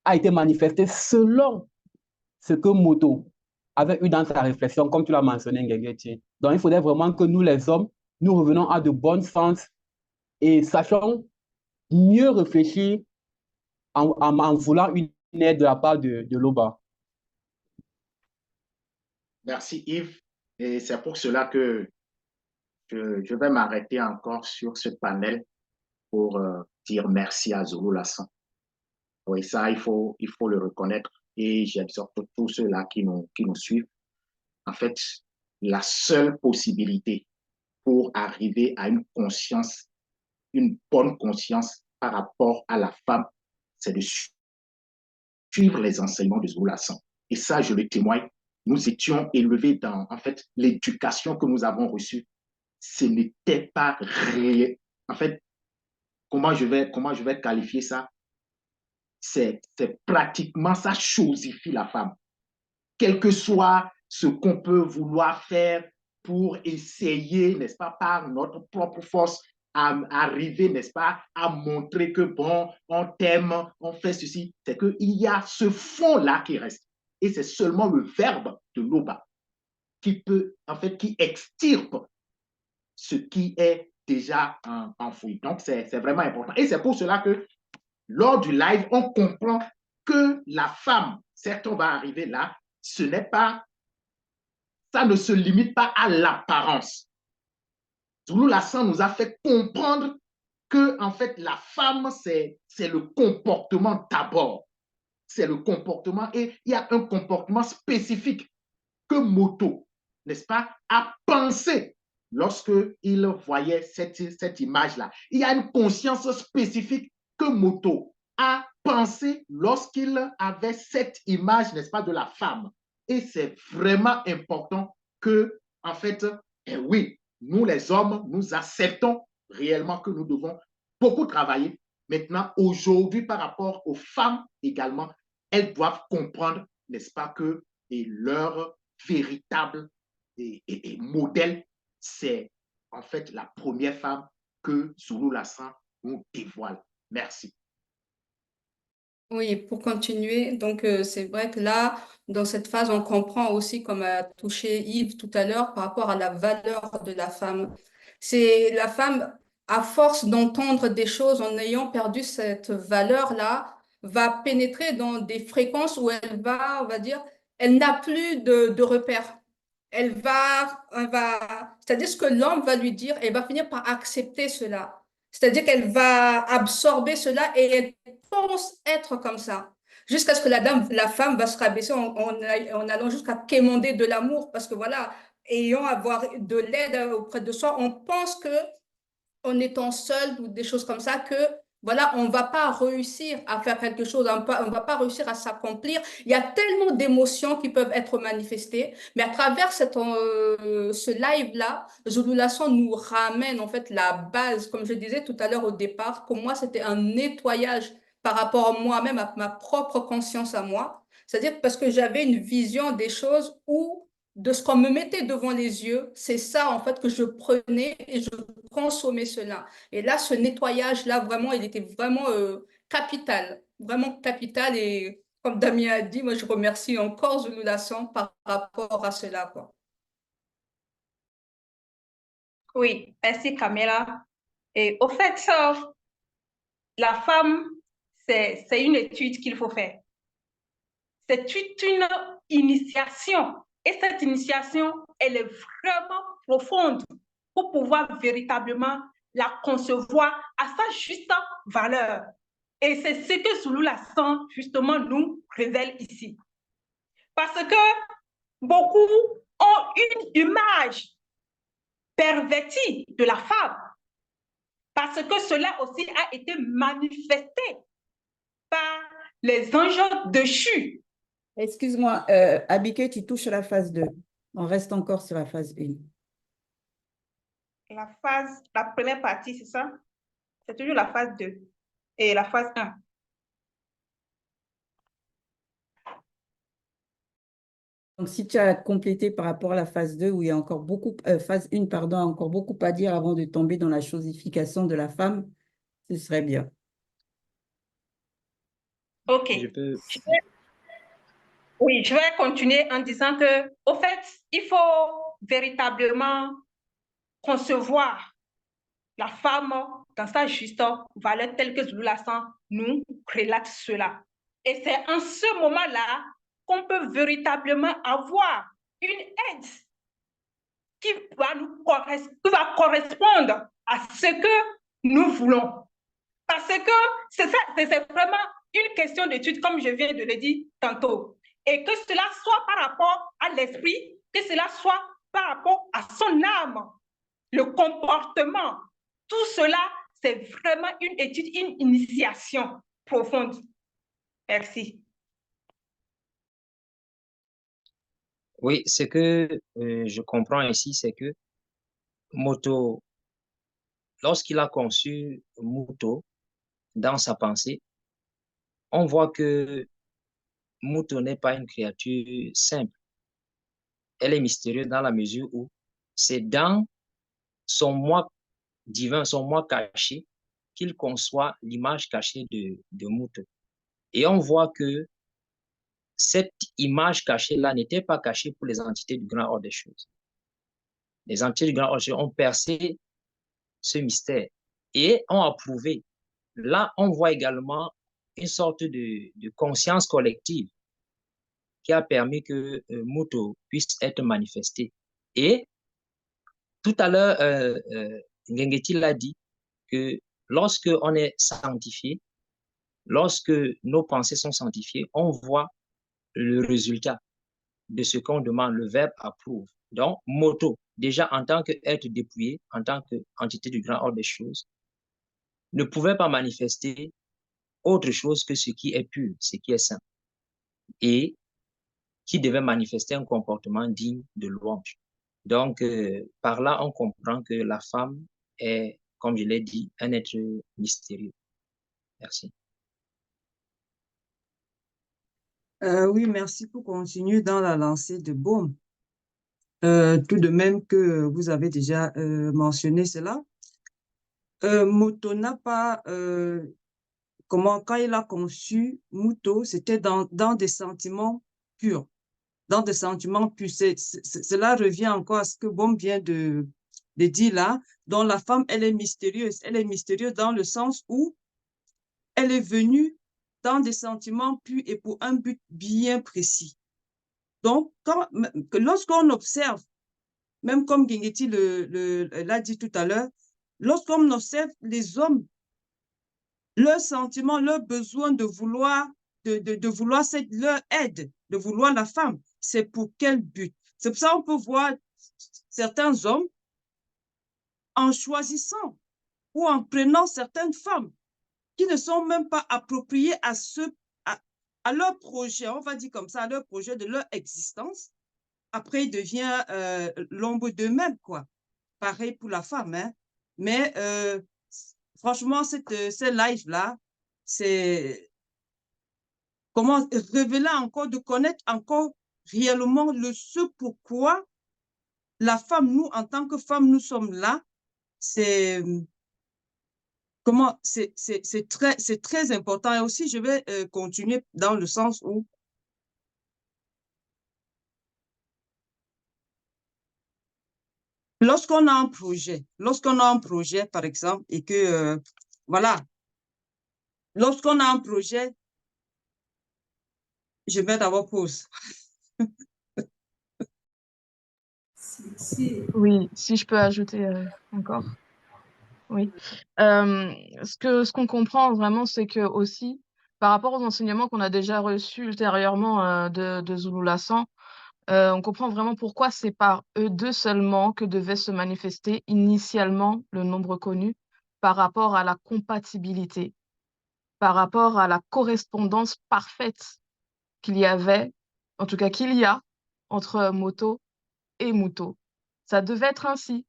a été manifestée selon ce que Moto avait eu dans sa réflexion, comme tu l'as mentionné, Nguyen. Donc, il faudrait vraiment que nous, les hommes, nous revenons à de bons sens et sachons mieux réfléchir en voulant une aide de la part de l'OBA. Merci Yves. Et c'est pour cela que je vais m'arrêter encore sur ce panel pour dire merci à Zulu Lassan. Oui, ça, il faut le reconnaître. Et j'exhorte tous ceux-là qui nous suivent. En fait, la seule possibilité pour arriver à une conscience, une bonne conscience par rapport à la femme, c'est de suivre les enseignements de Zulu Lassan. Et ça, je le témoigne. Nous étions élevés dans, en fait, l'éducation que nous avons reçue. Ce n'était pas réel. En fait, comment je vais qualifier ça? c'est pratiquement, ça chosifie la femme. Quel que soit ce qu'on peut vouloir faire pour essayer, n'est-ce pas, par notre propre force, à arriver, n'est-ce pas, à montrer que, bon, on t'aime, on fait ceci, c'est qu'il y a ce fond-là qui reste. Et c'est seulement le verbe de Loba qui peut, en fait, qui extirpe ce qui est déjà enfoui. Donc, c'est vraiment important. Et c'est pour cela que lors du live, on comprend que la femme, certes, on va arriver là, ce n'est pas, ça ne se limite pas à l'apparence. Zulu Lassan nous a fait comprendre que, en fait, la femme, c'est le comportement d'abord. C'est le comportement, et il y a un comportement spécifique que Moto, n'est-ce pas, a pensé lorsqu'il voyait cette image-là. Il y a une conscience spécifique que Moto a pensé lorsqu'il avait cette image, n'est-ce pas, de la femme. Et c'est vraiment important que, en fait, oui, nous les hommes, nous acceptons réellement que nous devons beaucoup travailler. Maintenant, aujourd'hui, par rapport aux femmes également, elles doivent comprendre, n'est-ce pas, que leur véritable modèle, c'est en fait la première femme que Zulu Lassan nous dévoile. Merci. Oui, pour continuer, donc c'est vrai que là, dans cette phase, on comprend aussi, comme a touché Yves tout à l'heure, par rapport à la valeur de la femme. C'est la femme, à force d'entendre des choses, en ayant perdu cette valeur-là, va pénétrer dans des fréquences où elle va, on va dire, elle n'a plus de repères. C'est-à-dire ce que l'homme va lui dire, elle va finir par accepter cela. C'est-à-dire qu'elle va absorber cela et elle pense être comme ça. Jusqu'à ce que la femme va se rabaisser en allant jusqu'à quémander de l'amour. Parce que voilà, ayant avoir de l'aide auprès de soi, on pense que en étant seul ou des choses comme ça, que voilà, on ne va pas réussir à faire quelque chose, on ne va pas réussir à s'accomplir. Il y a tellement d'émotions qui peuvent être manifestées, mais à travers ce live-là, Zulu Lassan nous ramène en fait la base, comme je disais tout à l'heure au départ, pour moi, c'était un nettoyage par rapport à moi-même, à ma propre conscience à moi. C'est-à-dire parce que j'avais une vision des choses où de ce qu'on me mettait devant les yeux, c'est ça en fait que je prenais et je consommais cela. Et là, ce nettoyage-là, vraiment, il était vraiment capital, vraiment capital. Et comme Damien a dit, moi, je remercie encore Zulu Lassan par rapport à cela, quoi. Oui, merci Camilla. Et au fait, la femme, c'est une étude qu'il faut faire. C'est une initiation. Et cette initiation, elle est vraiment profonde pour pouvoir véritablement la concevoir à sa juste valeur. Et c'est ce que Zulu Lassan, justement, nous révèle ici. Parce que beaucoup ont une image pervertie de la femme. Parce que cela aussi a été manifesté par les anges déchus. Excuse-moi, Abike, tu touches à la phase 2. On reste encore sur la phase 1. La première partie, c'est ça? C'est toujours la phase 2 et la phase 1. Donc, si tu as complété par rapport à la phase 2, où il y a encore beaucoup, phase 1, pardon, encore beaucoup à dire avant de tomber dans la chosification de la femme, ce serait bien. OK. Oui, je vais continuer en disant que, au fait, il faut véritablement concevoir la femme dans sa juste valeur telle que Zulu Lassan nous relate cela. Et c'est en ce moment-là qu'on peut véritablement avoir une aide qui va correspondre à ce que nous voulons. Parce que c'est vraiment une question d'étude, comme je viens de le dire tantôt. Et que cela soit par rapport à l'esprit, que cela soit par rapport à son âme, le comportement. Tout cela, c'est vraiment une étude, une initiation profonde. Merci. Oui, ce que je comprends ici, c'est que Moto, lorsqu'il a conçu Muto dans sa pensée, on voit que Muto n'est pas une créature simple. Elle est mystérieuse dans la mesure où c'est dans son moi divin, son moi caché, qu'il conçoit l'image cachée de Muto. Et on voit que cette image cachée-là n'était pas cachée pour les entités du grand ordre des choses. Les entités du grand ordre des choses ont percé ce mystère et ont approuvé. Là, on voit également une sorte de conscience collective qui a permis que Muto puisse être manifesté. Et tout à l'heure, Ngengeti l'a dit, que lorsque on est sanctifié, lorsque nos pensées sont sanctifiées, on voit le résultat de ce qu'on demande, le verbe approuve. Donc, Moto, déjà en tant qu'être dépouillé, en tant qu'entité du grand ordre des choses, ne pouvait pas manifester autre chose que ce qui est pur, ce qui est saint, et qui devait manifester un comportement digne de louange. Donc, par là, on comprend que la femme est, comme je l'ai dit, un être mystérieux. Merci. Oui, merci pour continuer dans la lancée de Baume. Tout de même que vous avez déjà mentionné cela. Moto n'a pas, quand il a conçu Muto, c'était dans des sentiments purs. Dans des sentiments purs. Cela revient encore à ce que Baume vient de dire là, dont la femme, elle est mystérieuse. Elle est mystérieuse dans le sens où elle est venue dans des sentiments purs et pour un but bien précis. Donc, lorsqu'on observe, même comme Ngengeti l'a dit tout à l'heure, lorsqu'on observe les hommes, leurs sentiments, leur besoin de vouloir, leur aide, de vouloir la femme, c'est pour quel but? C'est pour ça qu'on peut voir certains hommes en choisissant ou en prenant certaines femmes qui ne sont même pas appropriées à leur projet, on va dire comme ça, à leur projet de leur existence. Après, il devient l'ombre d'eux-mêmes, quoi. Pareil pour la femme, hein. Mais franchement, cette live-là, c'est comment révéler encore, de connaître encore réellement ce pourquoi la femme, nous, en tant que femme, nous sommes là. C'est très important. Et aussi, je vais continuer dans le sens où lorsqu'on a un projet, par exemple, et que, voilà, lorsqu'on a un projet, je vais d'abord pause. Oui, si je peux ajouter encore. Oui. Ce qu'on comprend vraiment, c'est que aussi, par rapport aux enseignements qu'on a déjà reçus ultérieurement de Zulu Lassan, on comprend vraiment pourquoi c'est par eux deux seulement que devait se manifester initialement le nombre connu par rapport à la compatibilité, par rapport à la correspondance parfaite qu'il y avait, en tout cas qu'il y a, entre Moto et Muto. Ça devait être ainsi.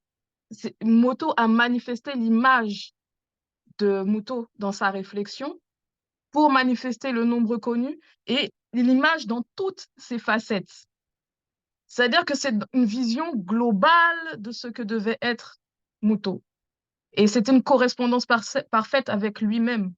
Moto a manifesté l'image de Muto dans sa réflexion pour manifester le nombre connu et l'image dans toutes ses facettes. C'est-à-dire que c'est une vision globale de ce que devait être Muto. Et c'est une correspondance parfaite avec lui-même.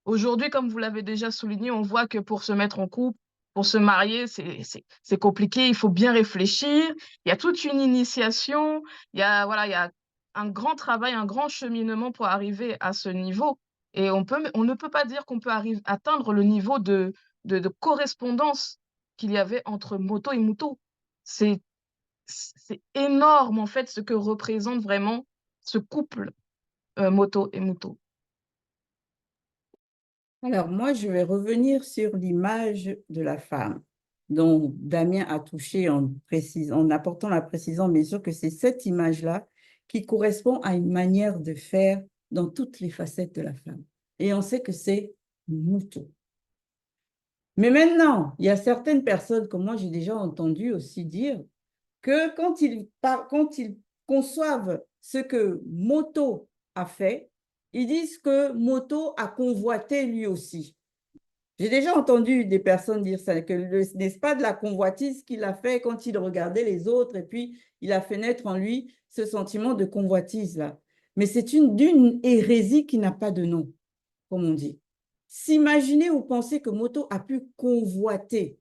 Aujourd'hui, comme vous l'avez déjà souligné, on voit que pour se mettre en couple, pour se marier, c'est compliqué, il faut bien réfléchir. Il y a toute une initiation, il y a un grand travail, un grand cheminement pour arriver à ce niveau. Et on ne peut pas dire qu'on peut atteindre le niveau de correspondance qu'il y avait entre Moto et Muto. C'est énorme, en fait, ce que représente vraiment ce couple Moto et Muto. Alors, moi, je vais revenir sur l'image de la femme dont Damien a touché en apportant la précision, bien sûr, que c'est cette image-là qui correspond à une manière de faire dans toutes les facettes de la femme. Et on sait que c'est Muto. Mais maintenant, il y a certaines personnes, comme moi, j'ai déjà entendu aussi dire que quand ils conçoivent ce que Moto a fait, ils disent que Moto a convoité lui aussi. J'ai déjà entendu des personnes dire ça, que n'est-ce pas de la convoitise qu'il a fait quand il regardait les autres et puis il a fait naître en lui ce sentiment de convoitise-là. Mais c'est d'une hérésie qui n'a pas de nom, comme on dit. S'imaginer ou penser que Moto a pu convoiter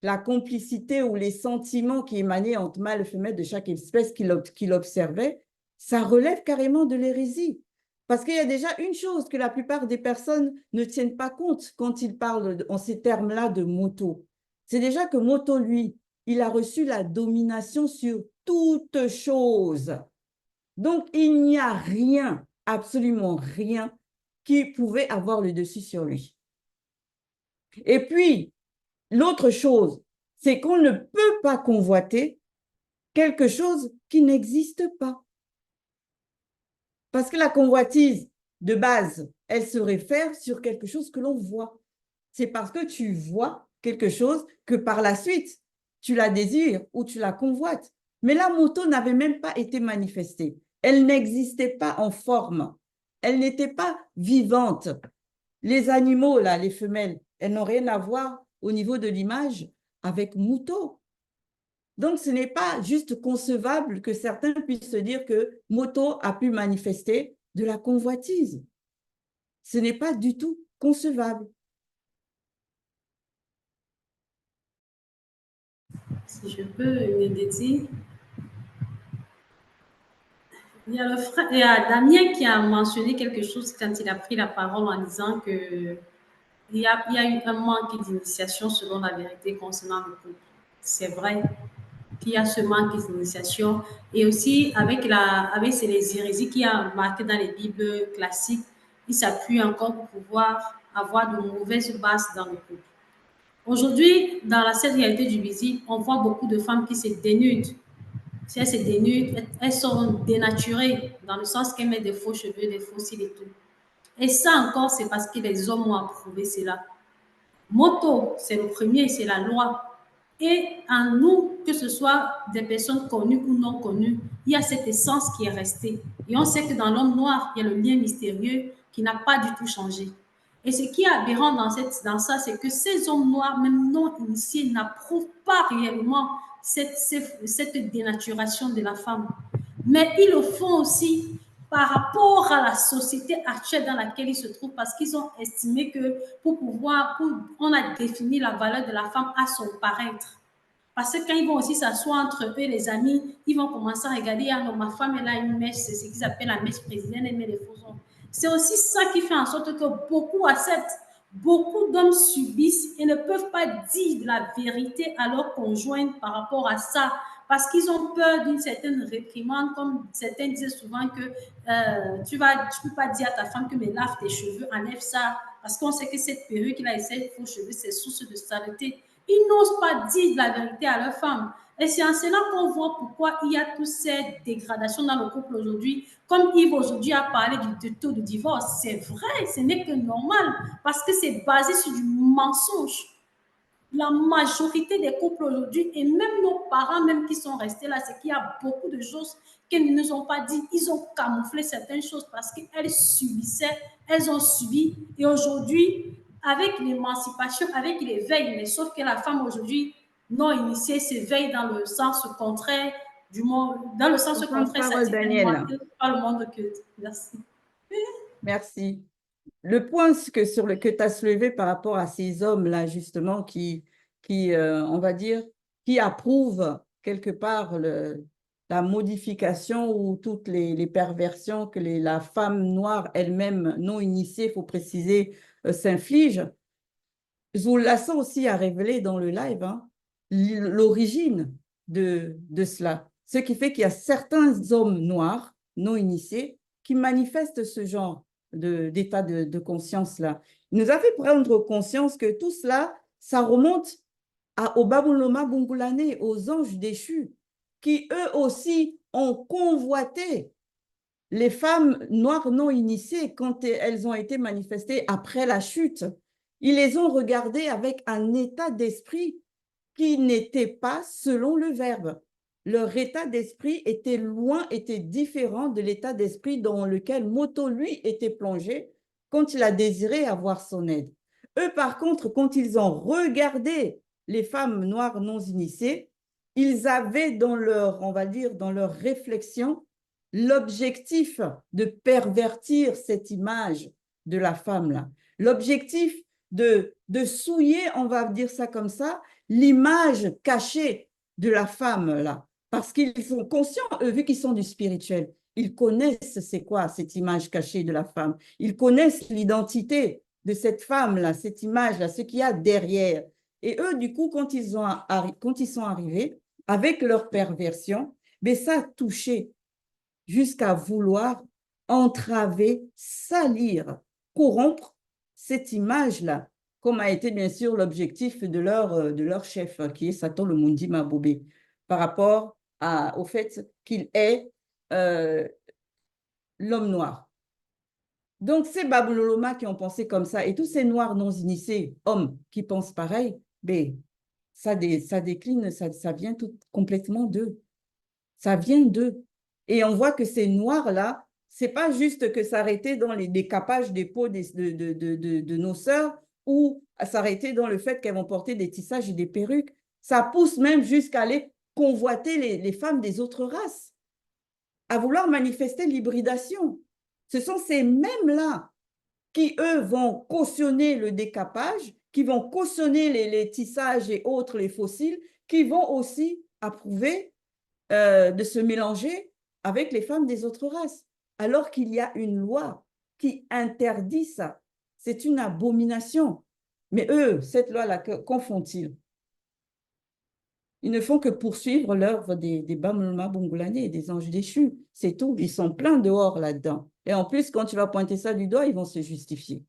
la complicité ou les sentiments qui émanaient entre mâle et femelle de chaque espèce qu'il observait, ça relève carrément de l'hérésie. Parce qu'il y a déjà une chose que la plupart des personnes ne tiennent pas compte quand ils parlent en ces termes-là de Moto. C'est déjà que Moto, lui, il a reçu la domination sur toute chose. Donc, il n'y a rien, absolument rien, qui pouvait avoir le dessus sur lui. Et puis, l'autre chose, c'est qu'on ne peut pas convoiter quelque chose qui n'existe pas. Parce que la convoitise, de base, elle se réfère sur quelque chose que l'on voit. C'est parce que tu vois quelque chose que par la suite, tu la désires ou tu la convoites. Mais la Moto n'avait même pas été manifestée. Elle n'existait pas en forme. Elle n'était pas vivante. Les animaux, là, les femelles, elles n'ont rien à voir au niveau de l'image avec Moto. Donc, ce n'est pas juste concevable que certains puissent se dire que Moto a pu manifester de la convoitise. Ce n'est pas du tout concevable. Si je peux m'aider, il y a Damien qui a mentionné quelque chose quand il a pris la parole en disant que il y a eu un manque d'initiation selon la vérité concernant le couple. C'est vrai qu'il y a ce manque d'initiation et aussi avec les hérésies qu'il y a marquées dans les Bibles classiques, il s'appuie encore pour pouvoir avoir de mauvaises bases dans le couple. Aujourd'hui, dans cette réalité du visible, on voit beaucoup de femmes qui se dénudent. Si elles se dénudent, elles sont dénaturées dans le sens qu'elles mettent des faux cheveux, des faux cils et tout. Et ça encore, c'est parce que les hommes ont approuvé cela. Moto, c'est le premier, c'est la loi. Et en nous, que ce soit des personnes connues ou non connues, il y a cette essence qui est restée. Et on sait que dans l'homme noir, il y a le lien mystérieux qui n'a pas du tout changé. Et ce qui est aberrant dans ça, c'est que ces hommes noirs, même non initiés, n'approuvent pas réellement cette dénaturation de la femme. Mais ils le font aussi par rapport à la société actuelle dans laquelle ils se trouvent, parce qu'ils ont estimé que on a défini la valeur de la femme à son paraître. Parce que quand ils vont aussi s'asseoir entre eux, les amis, ils vont commencer à regarder, ah non, ma femme, elle a une mèche, c'est ce qu'ils appellent la mèche brésilienne, elle met les faux ongles. C'est aussi ça qui fait en sorte que beaucoup acceptent. Beaucoup d'hommes subissent et ne peuvent pas dire la vérité à leur conjointe par rapport à ça, parce qu'ils ont peur d'une certaine réprimande, comme certains disent souvent que tu ne peux pas dire à ta femme que mais lave tes cheveux, enlève ça, parce qu'on sait que cette perruque qu'il a essayé faux cheveux, c'est source de saleté. Ils n'osent pas dire la vérité à leur femme. Et c'est en cela qu'on voit pourquoi il y a toutes ces dégradations dans le couple aujourd'hui. Comme Yves aujourd'hui a parlé du taux de divorce, c'est vrai, ce n'est que normal, parce que c'est basé sur du mensonge. La majorité des couples aujourd'hui, et même nos parents même qui sont restés là, c'est qu'il y a beaucoup de choses qu'ils ne nous ont pas dit. Ils ont camouflé certaines choses parce qu'elles subissaient, elles ont subi. Et aujourd'hui, avec l'émancipation, avec l'éveil, mais sauf que la femme aujourd'hui non initiée s'éveille dans le sens contraire du monde, dans le sens contraire, ça par le monde occulte. Merci. Merci. Le point sur que tu as soulevé par rapport à ces hommes-là, justement, qui on va dire, qui approuvent quelque part la modification ou toutes les perversions que la femme noire elle-même, non initiée, il faut préciser, s'inflige. Zoulasson aussi a révélé dans le live l'origine de cela. Ce qui fait qu'il y a certains hommes noirs, non initiés, qui manifestent ce genre d'état de conscience-là. Il nous a fait prendre conscience que tout cela, ça remonte au Babuloma Bungulane, aux anges déchus, qui eux aussi ont convoité les femmes noires non initiées quand elles ont été manifestées après la chute. Ils les ont regardées avec un état d'esprit qui n'était pas selon le verbe. Leur état d'esprit était différent de l'état d'esprit dans lequel Moto, lui, était plongé quand il a désiré avoir son aide. Eux, par contre, quand ils ont regardé les femmes noires non initiées, ils avaient dans leur, on va dire, dans leur réflexion, l'objectif de pervertir cette image de la femme-là. L'objectif de souiller, on va dire ça comme ça, l'image cachée de la femme-là. Parce qu'ils sont conscients, eux, vu qu'ils sont du spirituel, ils connaissent c'est quoi cette image cachée de la femme. Ils connaissent l'identité de cette femme-là, cette image-là, ce qu'il y a derrière. Et eux, du coup, quand ils sont arrivés avec leur perversion, mais ça a touché jusqu'à vouloir entraver, salir, corrompre cette image-là, comme a été bien sûr l'objectif de leur chef, qui est Satan Lumundi Mabobé, par rapport au fait qu'il est l'homme noir. Donc, ces Babyloloma qui ont pensé comme ça, et tous ces noirs non initiés, hommes qui pensent pareil, ben, ça décline, ça vient tout complètement d'eux. Ça vient d'eux. Et on voit que ces noirs-là, c'est pas juste que s'arrêter dans les décapages des peaux de nos sœurs ou s'arrêter dans le fait qu'elles vont porter des tissages et des perruques. Ça pousse même jusqu'à aller convoiter les femmes des autres races, à vouloir manifester l'hybridation. Ce sont ces mêmes-là qui, eux, vont cautionner le décapage, qui vont cautionner les tissages et autres, les fossiles, qui vont aussi approuver de se mélanger avec les femmes des autres races, alors qu'il y a une loi qui interdit ça. C'est une abomination. Mais eux, cette loi-là, qu'en font-ils? Ils ne font que poursuivre l'œuvre des Bamulma Bongolane et des anges déchus. C'est tout. Ils sont pleins dehors là-dedans. Et en plus, quand tu vas pointer ça du doigt, ils vont se justifier.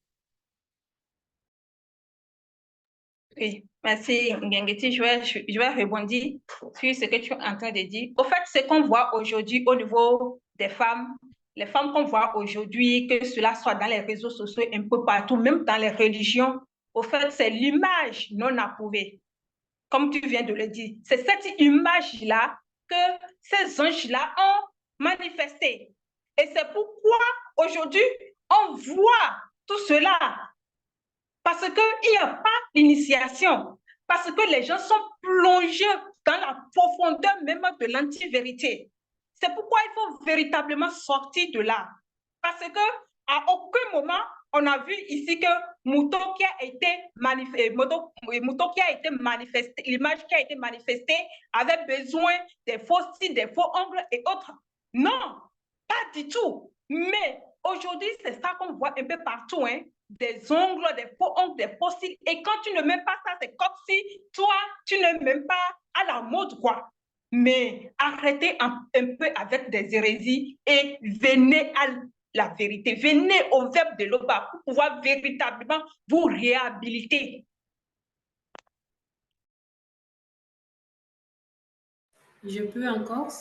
Oui, merci Ngengeti. Je vais rebondir sur ce que tu es en train de dire. Au fait, ce qu'on voit aujourd'hui au niveau des femmes, les femmes qu'on voit aujourd'hui, que cela soit dans les réseaux sociaux, un peu partout, même dans les religions, au fait, c'est l'image non approuvée. Comme tu viens de le dire, c'est cette image-là que ces anges-là ont manifestée. Et c'est pourquoi aujourd'hui, on voit tout cela. Parce qu'il n'y a pas d'initiation. Parce que les gens sont plongés dans la profondeur même de l'anti-vérité. C'est pourquoi il faut véritablement sortir de là. Parce qu'à aucun moment, on a vu ici que Mouton qui a été manifesté, l'image qui a été manifestée avait besoin des faux cils, des faux ongles et autres. Non, pas du tout. Mais aujourd'hui, c'est ça qu'on voit un peu partout, hein? Des ongles, des faux ongles, des faux cils. Et quand tu ne mets pas ça, c'est comme si toi, tu ne mets pas à la mode, quoi. Mais arrêtez un peu avec des hérésies et venez à la vérité. Venez au verbe de l'Oba pour pouvoir véritablement vous réhabiliter. Je peux encore?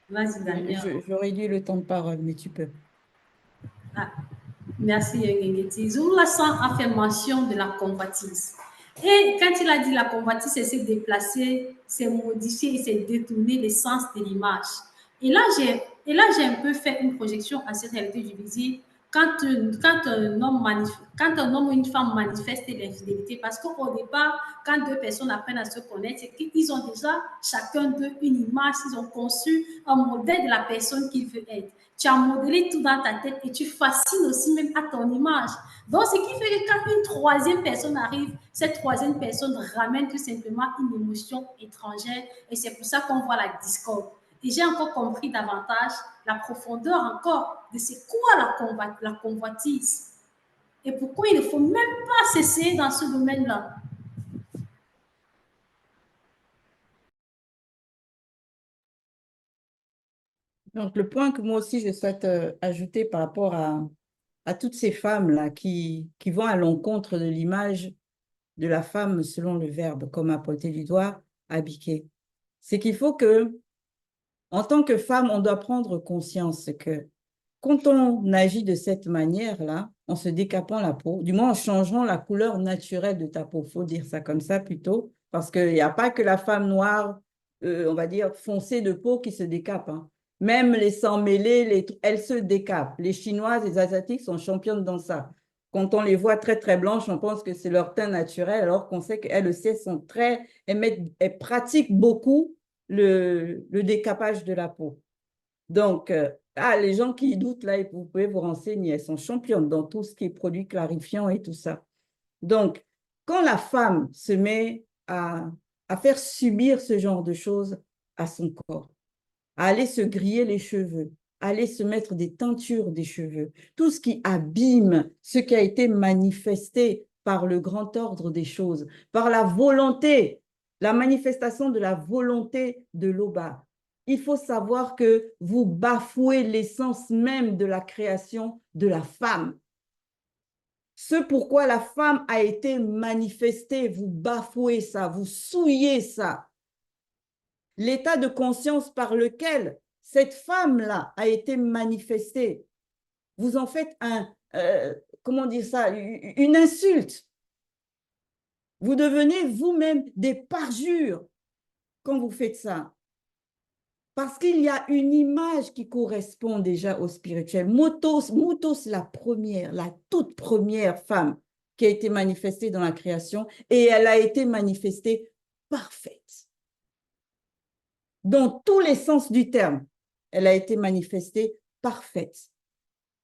Vas-y, Daniel. J'aurais dû le temps de parole, mais tu peux. Ah, merci, Ngengeti. Zoulassan a fait mention de la convoitise. Et quand il a dit la convoitise, c'est se déplacer, c'est modifier et c'est détourner l'essence de l'image. Et là, j'ai un peu fait une projection à cette réalité. Je veux dire, quand un homme ou une femme manifeste l'infidélité, parce qu'au départ, quand deux personnes apprennent à se connaître, c'est qu'ils ont déjà chacun d'eux une image, ils ont conçu un modèle de la personne qu'ils veulent être. Tu as modélé tout dans ta tête et tu fascines aussi même à ton image. Donc, ce qui fait que quand une troisième personne arrive, cette troisième personne ramène tout simplement une émotion étrangère et c'est pour ça qu'on voit la discorde. Et j'ai encore compris davantage la profondeur encore de c'est quoi la convoitise et pourquoi il ne faut même pas s'essayer dans ce domaine-là. Donc, le point que moi aussi je souhaite ajouter par rapport à toutes ces femmes-là qui vont à l'encontre de l'image de la femme selon le verbe, comme a pointé du doigt Abiké, c'est qu'il faut que, en tant que femme, on doit prendre conscience que quand on agit de cette manière-là, en se décapant la peau, du moins en changeant la couleur naturelle de ta peau, il faut dire ça comme ça plutôt, parce qu'il n'y a pas que la femme noire, on va dire, foncée de peau qui se décape, hein. Même les sangs mêlés, elles se décapent. Les Chinoises, les Asiatiques sont championnes dans ça. Quand on les voit très, très blanches, on pense que c'est leur teint naturel, alors qu'on sait qu'elles aussi, elles pratiquent beaucoup le décapage de la peau. Donc, les gens qui doutent, là, vous pouvez vous renseigner, elles sont championnes dans tout ce qui est produits clarifiants et tout ça. Donc, quand la femme se met à faire subir ce genre de choses à son corps, à aller se griller les cheveux, à aller se mettre des teintures des cheveux, tout ce qui abîme ce qui a été manifesté par le grand ordre des choses, par la volonté, la manifestation de la volonté de l'Oba. Il faut savoir que vous bafouez l'essence même de la création de la femme. Ce pourquoi la femme a été manifestée, vous bafouez ça, vous souillez ça. L'état de conscience par lequel cette femme-là a été manifestée, vous en faites comment dire ça, une insulte. Vous devenez vous-même des parjures quand vous faites ça. Parce qu'il y a une image qui correspond déjà au spirituel. Moutos, la toute première femme qui a été manifestée dans la création, et elle a été manifestée parfaite. Dans tous les sens du terme, elle a été manifestée parfaite.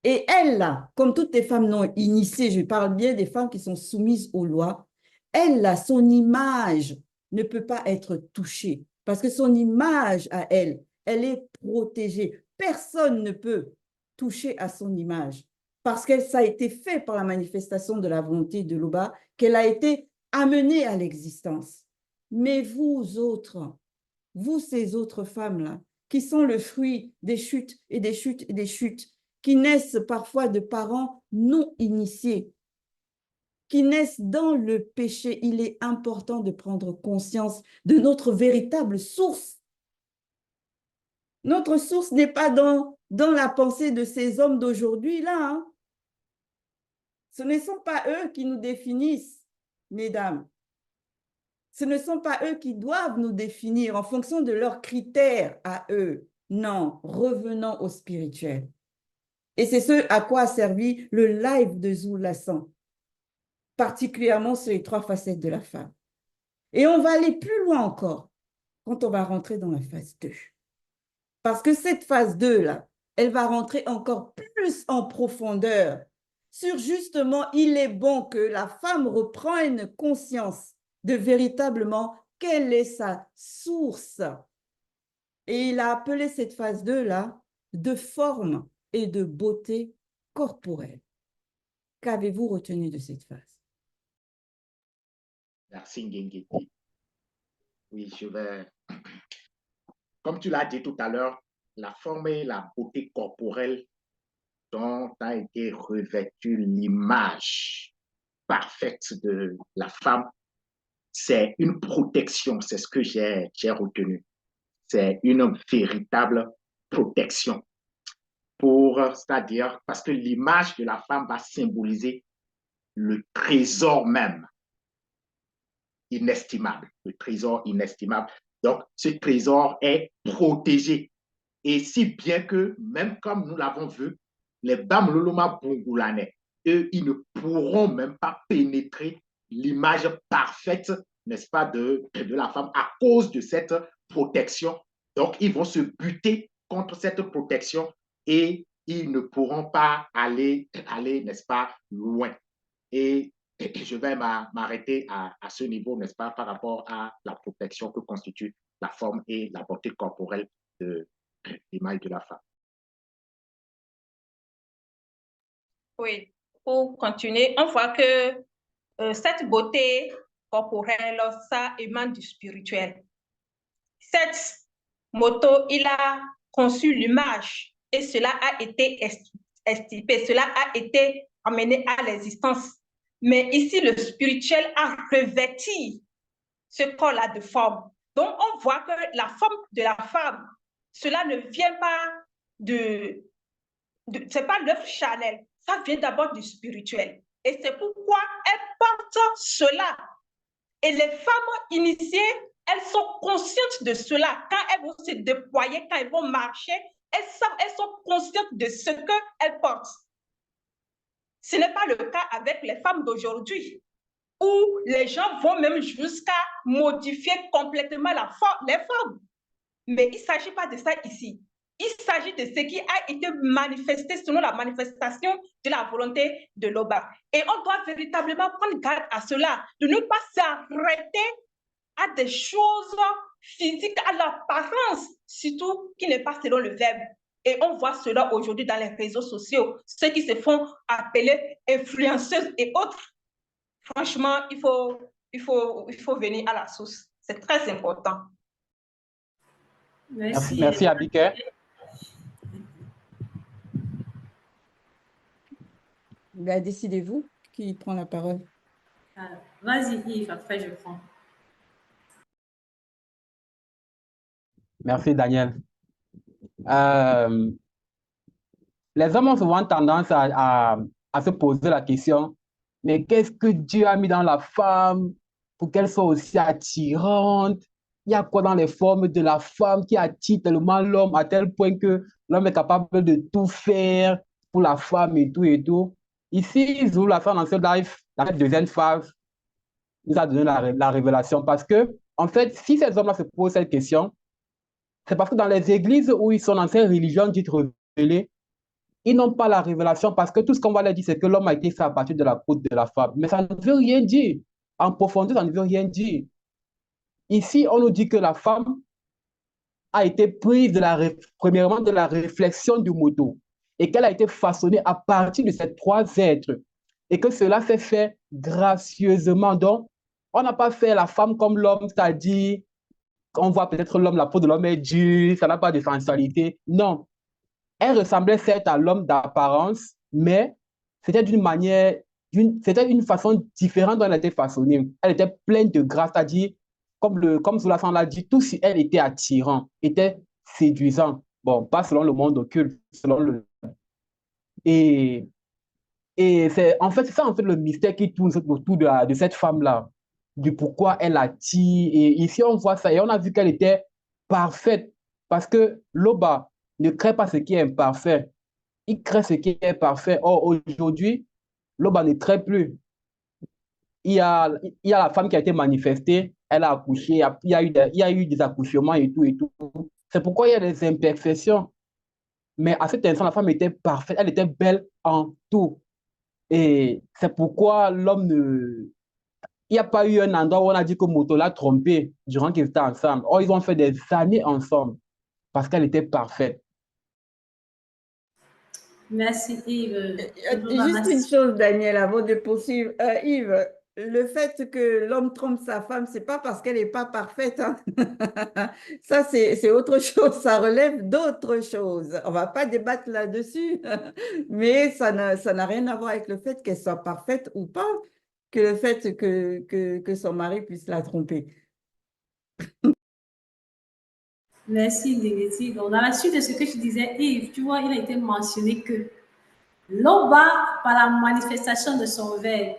Et elle, là, comme toutes les femmes non initiées, je parle bien des femmes qui sont soumises aux lois, elle, là, son image ne peut pas être touchée parce que son image à elle, elle est protégée. Personne ne peut toucher à son image parce que ça a été fait par la manifestation de la volonté de l'Oba, qu'elle a été amenée à l'existence. Mais vous autres, vous ces autres femmes-là, qui sont le fruit des chutes et des chutes et des chutes, qui naissent parfois de parents non initiés, qui naissent dans le péché, il est important de prendre conscience de notre véritable source. Notre source n'est pas dans la pensée de ces hommes d'aujourd'hui, là. Hein. Ce ne sont pas eux qui nous définissent, mesdames. Ce ne sont pas eux qui doivent nous définir en fonction de leurs critères à eux. Non, revenons au spirituel. Et c'est ce à quoi a servi le live de Zoulasan, particulièrement sur les 3 facettes de la femme. Et on va aller plus loin encore quand on va rentrer dans la phase 2. Parce que cette phase 2-là, elle va rentrer encore plus en profondeur sur justement, il est bon que la femme reprenne conscience de véritablement quelle est sa source. Et il a appelé cette phase 2-là de forme et de beauté corporelle. Qu'avez-vous retenu de cette phase? Merci, Ngengeti. Oui, je vais... Comme tu l'as dit tout à l'heure, la forme et la beauté corporelle dont a été revêtue l'image parfaite de la femme, c'est une protection, c'est ce que j'ai retenu. C'est une véritable protection. C'est-à-dire, parce que l'image de la femme va symboliser le trésor même inestimable, le trésor inestimable. Donc, ce trésor est protégé. Et si bien que, même comme nous l'avons vu, les Bamloloma Bungulanais, eux, ils ne pourront même pas pénétrer l'image parfaite, n'est-ce pas, de la femme à cause de cette protection. Donc, ils vont se buter contre cette protection et ils ne pourront pas aller n'est-ce pas, loin. Et je vais m'arrêter à ce niveau, n'est-ce pas, par rapport à la protection que constitue la forme et la beauté corporelle de l'image de la femme. Oui, pour continuer, on voit que cette beauté corporelle, ça émane du spirituel. Cette moto, il a conçu l'image et cela a été estipé, cela a été amené à l'existence. Mais ici, le spirituel a revêti ce corps-là de forme. Donc, on voit que la forme de la femme, cela ne vient pas c'est pas l'œuvre charnelle, ça vient d'abord du spirituel. Et c'est pourquoi elle porte cela. Et les femmes initiées, elles sont conscientes de cela. Quand elles vont se déployer, quand elles vont marcher, elles sont conscientes de ce qu'elles portent. Ce n'est pas le cas avec les femmes d'aujourd'hui, où les gens vont même jusqu'à modifier complètement les formes. Mais il ne s'agit pas de ça ici. Il s'agit de ce qui a été manifesté selon la manifestation de la volonté de l'Oba. Et on doit véritablement prendre garde à cela, de ne pas s'arrêter à des choses physiques, à l'apparence, surtout qui n'est pas selon le verbe. Et on voit cela aujourd'hui dans les réseaux sociaux, ceux qui se font appeler influenceuses et autres. Franchement, il faut venir à la source. C'est très important. Merci Abigail. Décidez-vous qui prend la parole. Vas-y Yves, après je prends. Merci Daniel. Les hommes ont souvent tendance à se poser la question, mais qu'est-ce que Dieu a mis dans la femme pour qu'elle soit aussi attirante? Il y a quoi dans les formes de la femme qui attire tellement l'homme à tel point que l'homme est capable de tout faire pour la femme et tout et tout. Ici, Zulu la femme dans ce live, dans la deuxième phase, nous a donné la révélation parce que, en fait, si ces hommes-là se posent cette question, c'est parce que dans les églises où ils sont dans ces religions dites révélées, ils n'ont pas la révélation parce que tout ce qu'on va leur dire, c'est que l'homme a été fait à partir de la peau de la femme. Mais ça ne veut rien dire. En profondeur, ça ne veut rien dire. Ici, on nous dit que la femme a été prise premièrement de la réflexion du moto et qu'elle a été façonnée à partir de ces trois êtres et que cela s'est fait gracieusement. Donc, on n'a pas fait la femme comme l'homme, c'est-à-dire qu'on voit peut-être l'homme, la peau de l'homme est dure, ça n'a pas de sensualité. Non. Elle ressemblait certes à l'homme d'apparence, mais c'était d'une manière, c'était une façon différente dont elle était façonnée. Elle était pleine de grâce, c'est-à-dire, comme Zoulasan l'a dit, tout sur elle était attirant, était séduisant. Bon, pas selon le monde occulte, selon le... Et c'est en fait, c'est ça en fait le mystère qui tourne autour de cette femme-là, du pourquoi elle attire. Et ici, on voit ça et on a vu qu'elle était parfaite parce que l'Oba ne crée pas ce qui est imparfait. Il crée ce qui est parfait. Or, aujourd'hui, l'Oba ne crée plus. Il y a la femme qui a été manifestée, elle a accouché, il y a eu des accouchements et tout et tout. C'est pourquoi il y a des imperfections. Mais à cet instant, la femme était parfaite, elle était belle en tout. Et c'est pourquoi l'homme ne... Il n'y a pas eu un endroit où on a dit que Moto l'a trompé durant qu'ils étaient ensemble. Or, ils ont fait des années ensemble parce qu'elle était parfaite. Merci Yves. Juste une chose, Daniel, avant de poursuivre. Yves, le fait que l'homme trompe sa femme, c'est pas parce qu'elle n'est pas parfaite. Hein. Ça, c'est autre chose. Ça relève d'autres choses. On va pas débattre là-dessus. Mais ça n'a rien à voir avec le fait qu'elle soit parfaite ou pas, que le fait que son mari puisse la tromper. Merci, Ndegeti. Donc, dans la suite de ce que tu disais, Yves, tu vois, il a été mentionné que l'Oba, par la manifestation de son verbe,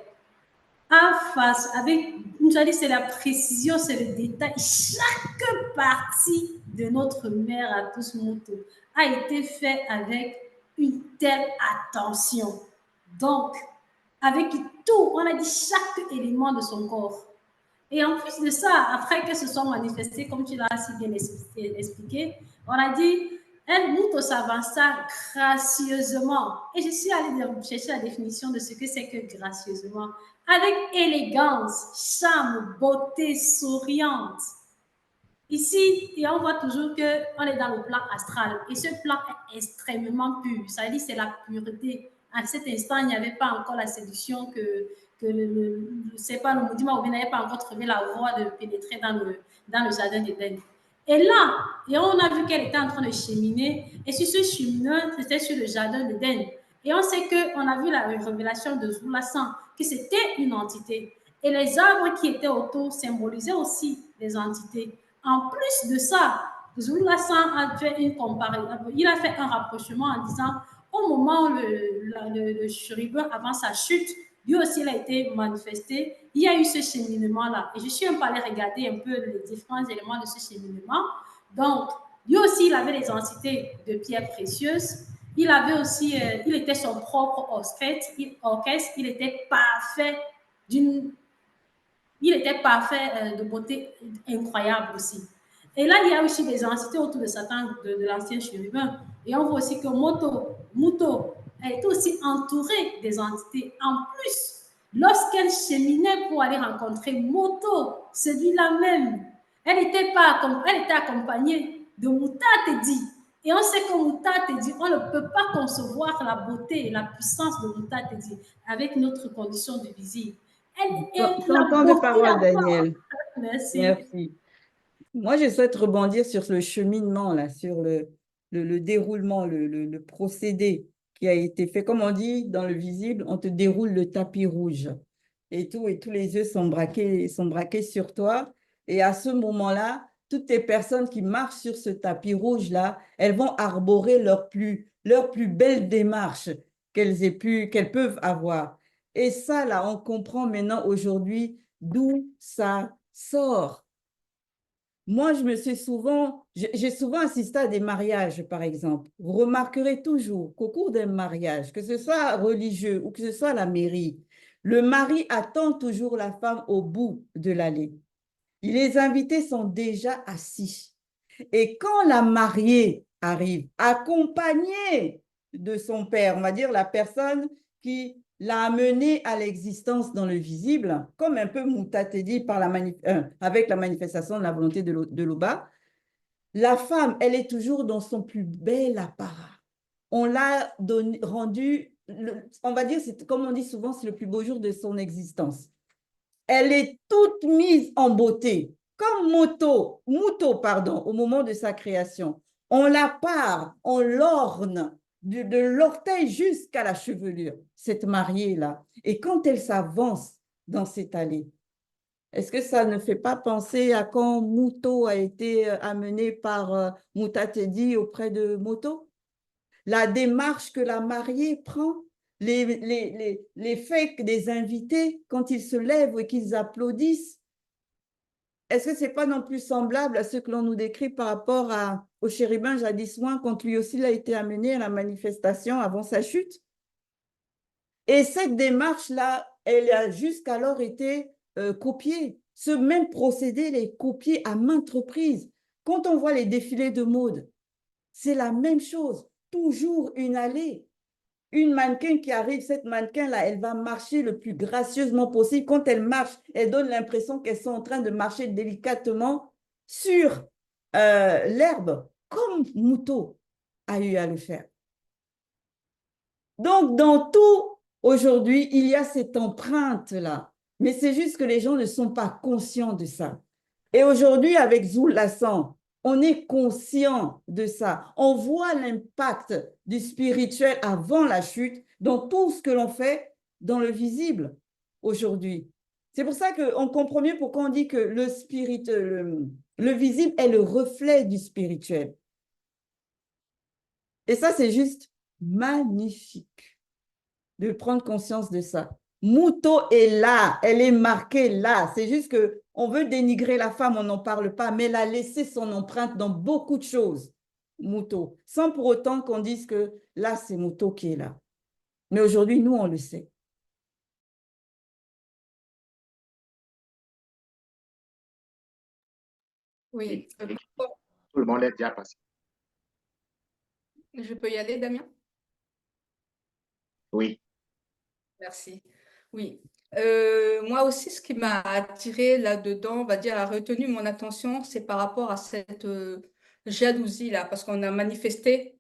en face, avec, nous avons dit, c'est la précision, c'est le détail. Chaque partie de notre mère à tous moto a été fait avec une telle attention. Donc, avec tout, on a dit chaque élément de son corps. Et en plus de ça, après que se soit manifesté, comme tu l'as si bien expliqué, on a dit, elle monte s'avança gracieusement. Et je suis allée chercher la définition de ce que c'est que gracieusement. Avec élégance, charme, beauté, souriante. Ici, et on voit toujours qu'on est dans le plan astral. Et ce plan est extrêmement pur. Ça veut dire c'est la pureté. À cet instant, il n'y avait pas encore la séduction que le mouvement ou bien n'avait pas encore trouvé la voie de pénétrer dans le jardin d'Éden. Et là, et on a vu qu'elle était en train de cheminer, et sur ce chemin, c'était sur le jardin d'Éden. Et on sait qu'on a vu la révélation de Zoulasan, que c'était une entité. Et les arbres qui étaient autour symbolisaient aussi les entités. En plus de ça, Zoulasan a fait une comparaison, il a fait un rapprochement en disant, au moment où le chérubin avant sa chute, lui aussi, il a été manifesté. Il y a eu ce cheminement-là. Et je suis un peu allée regarder un peu les différents éléments de ce cheminement. Donc, lui aussi, il avait les entités de pierres précieuses. Il avait aussi, il était son propre orchestre, il était parfait d'une il était parfait de beauté incroyable aussi. Et là, il y a aussi des entités autour de Satan, de l'ancien chérubin. Et on voit aussi que Muto est aussi entouré des entités. En plus, lorsqu'elle cheminait pour aller rencontrer Moto, celui-là même, elle était accompagnée de Moutatedi. Et on sait que Moutatedi, on ne peut pas concevoir la beauté et la puissance de Moutatedi avec notre condition de visible. La Tant de beauté paroles, encore. Daniel. Merci. Merci. Moi, je souhaite rebondir sur le cheminement, là, sur le déroulement, le procédé qui a été fait. Comme on dit dans le visible, on te déroule le tapis rouge et tous les yeux sont braqués sur toi. Et à ce moment-là, toutes les personnes qui marchent sur ce tapis rouge-là, elles vont arborer leur plus belle démarche qu'elles peuvent avoir. Et ça, là, on comprend maintenant aujourd'hui d'où ça sort. Moi, j'ai souvent assisté à des mariages, par exemple. Vous remarquerez toujours qu'au cours d'un mariage, que ce soit religieux ou que ce soit à la mairie, le mari attend toujours la femme au bout de l'allée. Les invités sont déjà assis. Et quand la mariée arrive, accompagnée de son père, on va dire la personne qui l'a amenée à l'existence dans le visible, comme un peu Moutatedi avec la manifestation de la volonté de Loba, la femme, elle est toujours dans son plus bel apparat. On l'a rendu, on va dire, comme on dit souvent, c'est le plus beau jour de son existence. Elle est toute mise en beauté, comme Muto, pardon, au moment de sa création. On la pare, on l'orne de l'orteil jusqu'à la chevelure, cette mariée-là. Et quand elle s'avance dans cette allée, est-ce que ça ne fait pas penser à quand Muto a été amené par Moutatedi auprès de Moto? La démarche que la mariée prend, les faits des invités quand ils se lèvent et qu'ils applaudissent, est-ce que ce n'est pas non plus semblable à ce que l'on nous décrit par rapport au chérubin jadis loin quand lui aussi a été amené à la manifestation avant sa chute? Et cette démarche-là, elle a jusqu'alors été copiée. Ce même procédé, il est copié à maintes reprises. Quand on voit les défilés de mode, c'est la même chose. Toujours une allée. Une mannequin qui arrive, cette mannequin-là, elle va marcher le plus gracieusement possible. Quand elle marche, elle donne l'impression qu'elles sont en train de marcher délicatement sur l'herbe, comme Muto a eu à le faire. Donc, dans tout, aujourd'hui, il y a cette empreinte-là. Mais c'est juste que les gens ne sont pas conscients de ça. Et aujourd'hui, avec Zoul Lassan, on est conscient de ça. On voit l'impact du spirituel avant la chute dans tout ce que l'on fait dans le visible aujourd'hui. C'est pour ça qu'on comprend mieux pourquoi on dit que le visible est le reflet du spirituel. Et ça, c'est juste magnifique de prendre conscience de ça. Muto est là, elle est marquée là. C'est juste qu'on veut dénigrer la femme, on n'en parle pas, mais elle a laissé son empreinte dans beaucoup de choses, Muto, sans pour autant qu'on dise que là, c'est Muto qui est là. Mais aujourd'hui, nous, on le sait. Oui. Tout le monde est déjà passé. Je peux y aller, Damien? Oui. Merci. Oui. Moi aussi, ce qui m'a attiré là-dedans, on va dire, a retenu mon attention, c'est par rapport à cette jalousie-là, parce qu'on a manifesté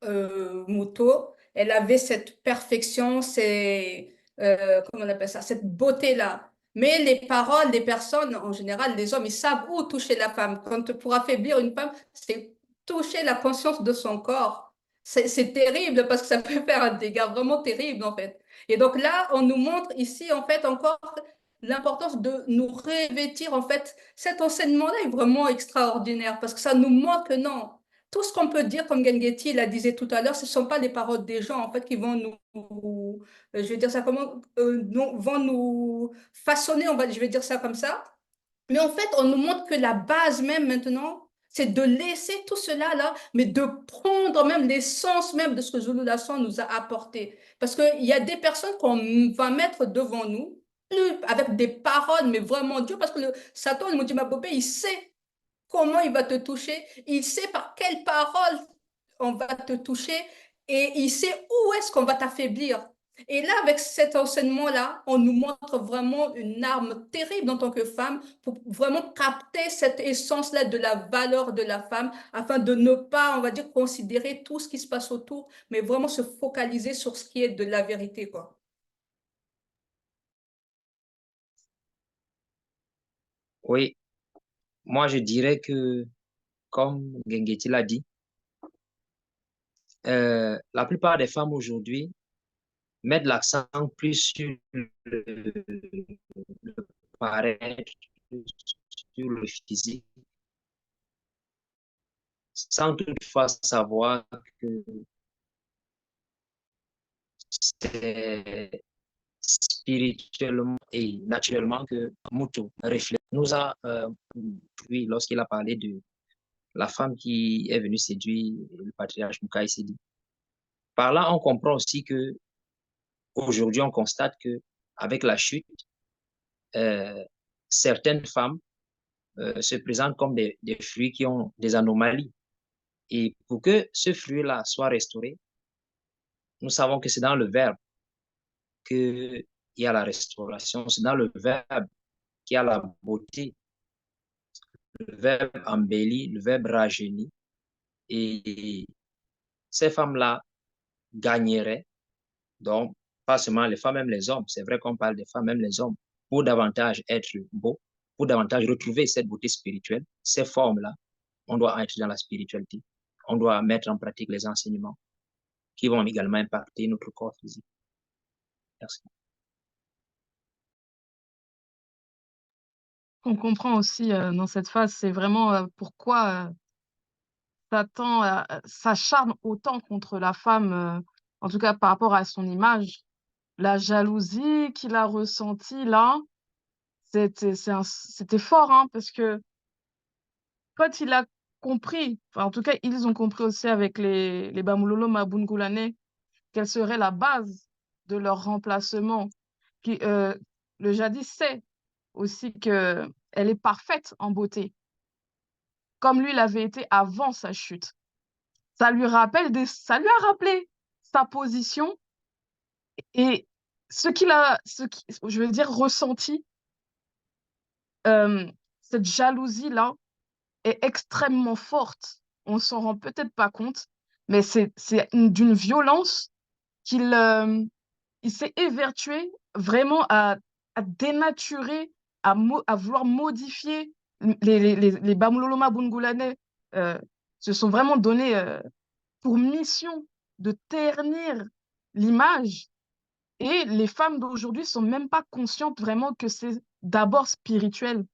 Muto, elle avait cette perfection, comment on appelle ça, cette beauté-là. Mais les paroles des personnes, en général, les hommes, ils savent où toucher la femme. Pour affaiblir une femme, c'est toucher la conscience de son corps. C'est terrible parce que ça peut faire un dégât vraiment terrible, en fait. Et donc là, on nous montre ici, en fait, encore l'importance de nous revêtir, en fait. Cet enseignement-là est vraiment extraordinaire parce que ça nous montre que non, tout ce qu'on peut dire, comme Gengeti la disait tout à l'heure, ce ne sont pas les paroles des gens, en fait, qui vont je vais dire ça comment, vont nous façonner, je vais dire ça comme ça. Mais en fait, on nous montre que la base même maintenant, c'est de laisser tout cela là, mais de prendre même l'essence même de ce que Zulu Lasson nous a apporté. Parce qu'il y a des personnes qu'on va mettre devant nous, avec des paroles, mais vraiment Dieu, parce que le Satan, le Mudima Bobé, il sait comment il va te toucher, il sait par quelles paroles on va te toucher et il sait où est-ce qu'on va t'affaiblir. Et là, avec cet enseignement-là, on nous montre vraiment une arme terrible en tant que femme pour vraiment capter cette essence-là de la valeur de la femme afin de ne pas, on va dire, considérer tout ce qui se passe autour, mais vraiment se focaliser sur ce qui est de la vérité, quoi. Oui, moi je dirais que, comme Gengeti l'a dit, la plupart des femmes aujourd'hui mettent l'accent plus sur le paraître, sur le physique, sans toutefois savoir que c'est spirituellement et naturellement que Muto reflète. Nous a, oui, lorsqu'il a parlé de la femme qui est venue séduire le patriarche Mukai Sidi. Par là, on comprend aussi que aujourd'hui, on constate que avec la chute, certaines femmes se présentent comme des fruits qui ont des anomalies. Et pour que ce fruit-là soit restauré, nous savons que c'est dans le verbe qu'il y a la restauration, c'est dans le verbe qu'il y a la beauté, le verbe embelli, le verbe rajeuni. Et ces femmes-là gagneraient, donc pas seulement les femmes, même les hommes, c'est vrai qu'on parle des femmes, même les hommes, pour davantage être beaux, pour davantage retrouver cette beauté spirituelle, ces formes-là, on doit être dans la spiritualité. On doit mettre en pratique les enseignements qui vont également impacter notre corps physique. Merci. On comprend aussi dans cette phase, c'est vraiment pourquoi Satan s'acharne autant contre la femme, en tout cas par rapport à son image. La jalousie qu'il a ressentie là, c'était fort, hein, parce que quand il a compris, enfin, en tout cas, ils ont compris aussi avec les Bamulolo Mabungulane, quelle serait la base de leur remplacement. Qui, le jadis sait aussi qu'elle est parfaite en beauté, comme lui l'avait été avant sa chute. Ça lui a rappelé sa position et je veux dire, ressenti, cette jalousie-là est extrêmement forte. On s'en rend peut-être pas compte, mais c'est d'une violence il s'est évertué vraiment à dénaturer, à vouloir modifier les Bamuloloma Bungulane se sont vraiment donné pour mission de ternir l'image. Et les femmes d'aujourd'hui sont même pas conscientes vraiment que c'est d'abord spirituel.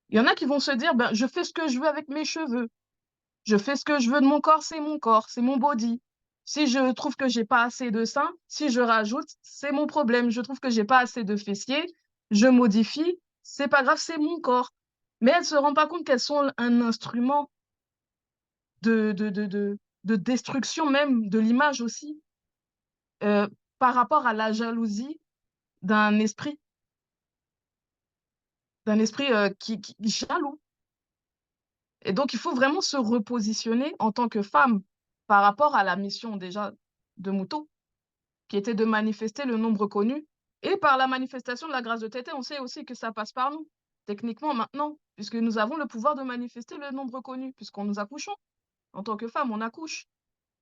Il y en a qui vont se dire, ben, je fais ce que je veux avec mes cheveux. Je fais ce que je veux de mon corps, c'est mon body. Si je trouve que j'ai pas assez de seins, si je rajoute, c'est mon problème. Je trouve que j'ai pas assez de fessiers, je modifie, c'est pas grave, c'est mon corps. Mais elles se rendent pas compte qu'elles sont un instrument de destruction même de l'image aussi, par rapport à la jalousie d'un esprit, qui jaloux. Et donc, il faut vraiment se repositionner en tant que femme par rapport à la mission déjà de Muto, qui était de manifester le nombre connu. Et par la manifestation de la grâce de Tété, on sait aussi que ça passe par nous, techniquement maintenant, puisque nous avons le pouvoir de manifester le nombre connu, puisqu'on nous accouchons. En tant que femme, on accouche.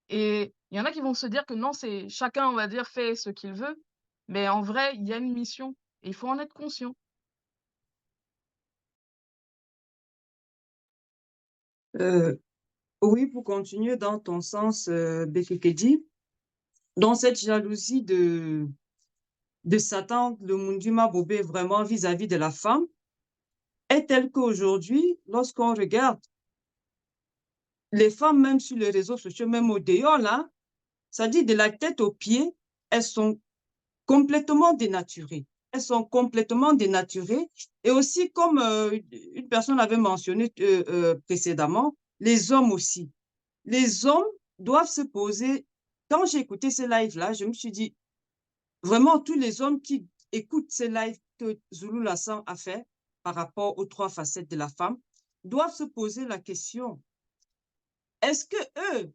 Et il y en a qui vont se dire que non, c'est chacun, on va dire, fait ce qu'il veut. Mais en vrai, il y a une mission et il faut en être conscient. Oui, pour continuer dans ton sens, Bekekedi, dans cette jalousie de Satan, le Munduma Bobé vraiment vis-à-vis de la femme, est telle qu'aujourd'hui, lorsqu'on regarde les femmes, même sur les réseaux sociaux, même au dehors, là, ça dit de la tête aux pieds, elles sont complètement dénaturées. elles sont complètement dénaturées. Et aussi, comme une personne avait mentionné précédemment, les hommes aussi. Les hommes doivent se poser. Quand j'ai écouté ce live-là, je me suis dit, vraiment, tous les hommes qui écoutent ce live que Zulu Lassan a fait par rapport aux 3 facettes de la femme, doivent se poser la question, est-ce que eux,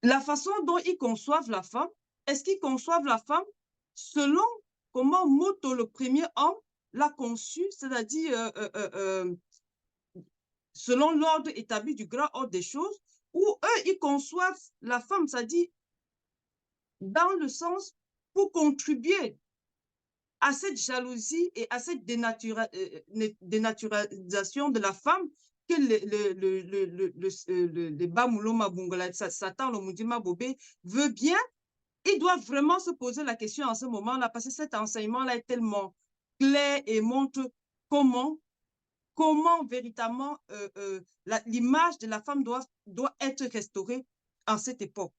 la façon dont ils conçoivent la femme, est-ce qu'ils conçoivent la femme selon comment Moto, le premier homme, l'a conçue, c'est-à-dire selon l'ordre établi du grand ordre des choses, ou eux, ils conçoivent la femme, c'est-à-dire dans le sens pour contribuer à cette jalousie et à cette dénaturalisation de la femme que le Bamuloma Bungola, Satan, le Mundima Bobé, veut bien. Ils doivent vraiment se poser la question en ce moment-là, parce que cet enseignement-là est tellement clair et montre comment véritablement l'image de la femme doit être restaurée en cette époque.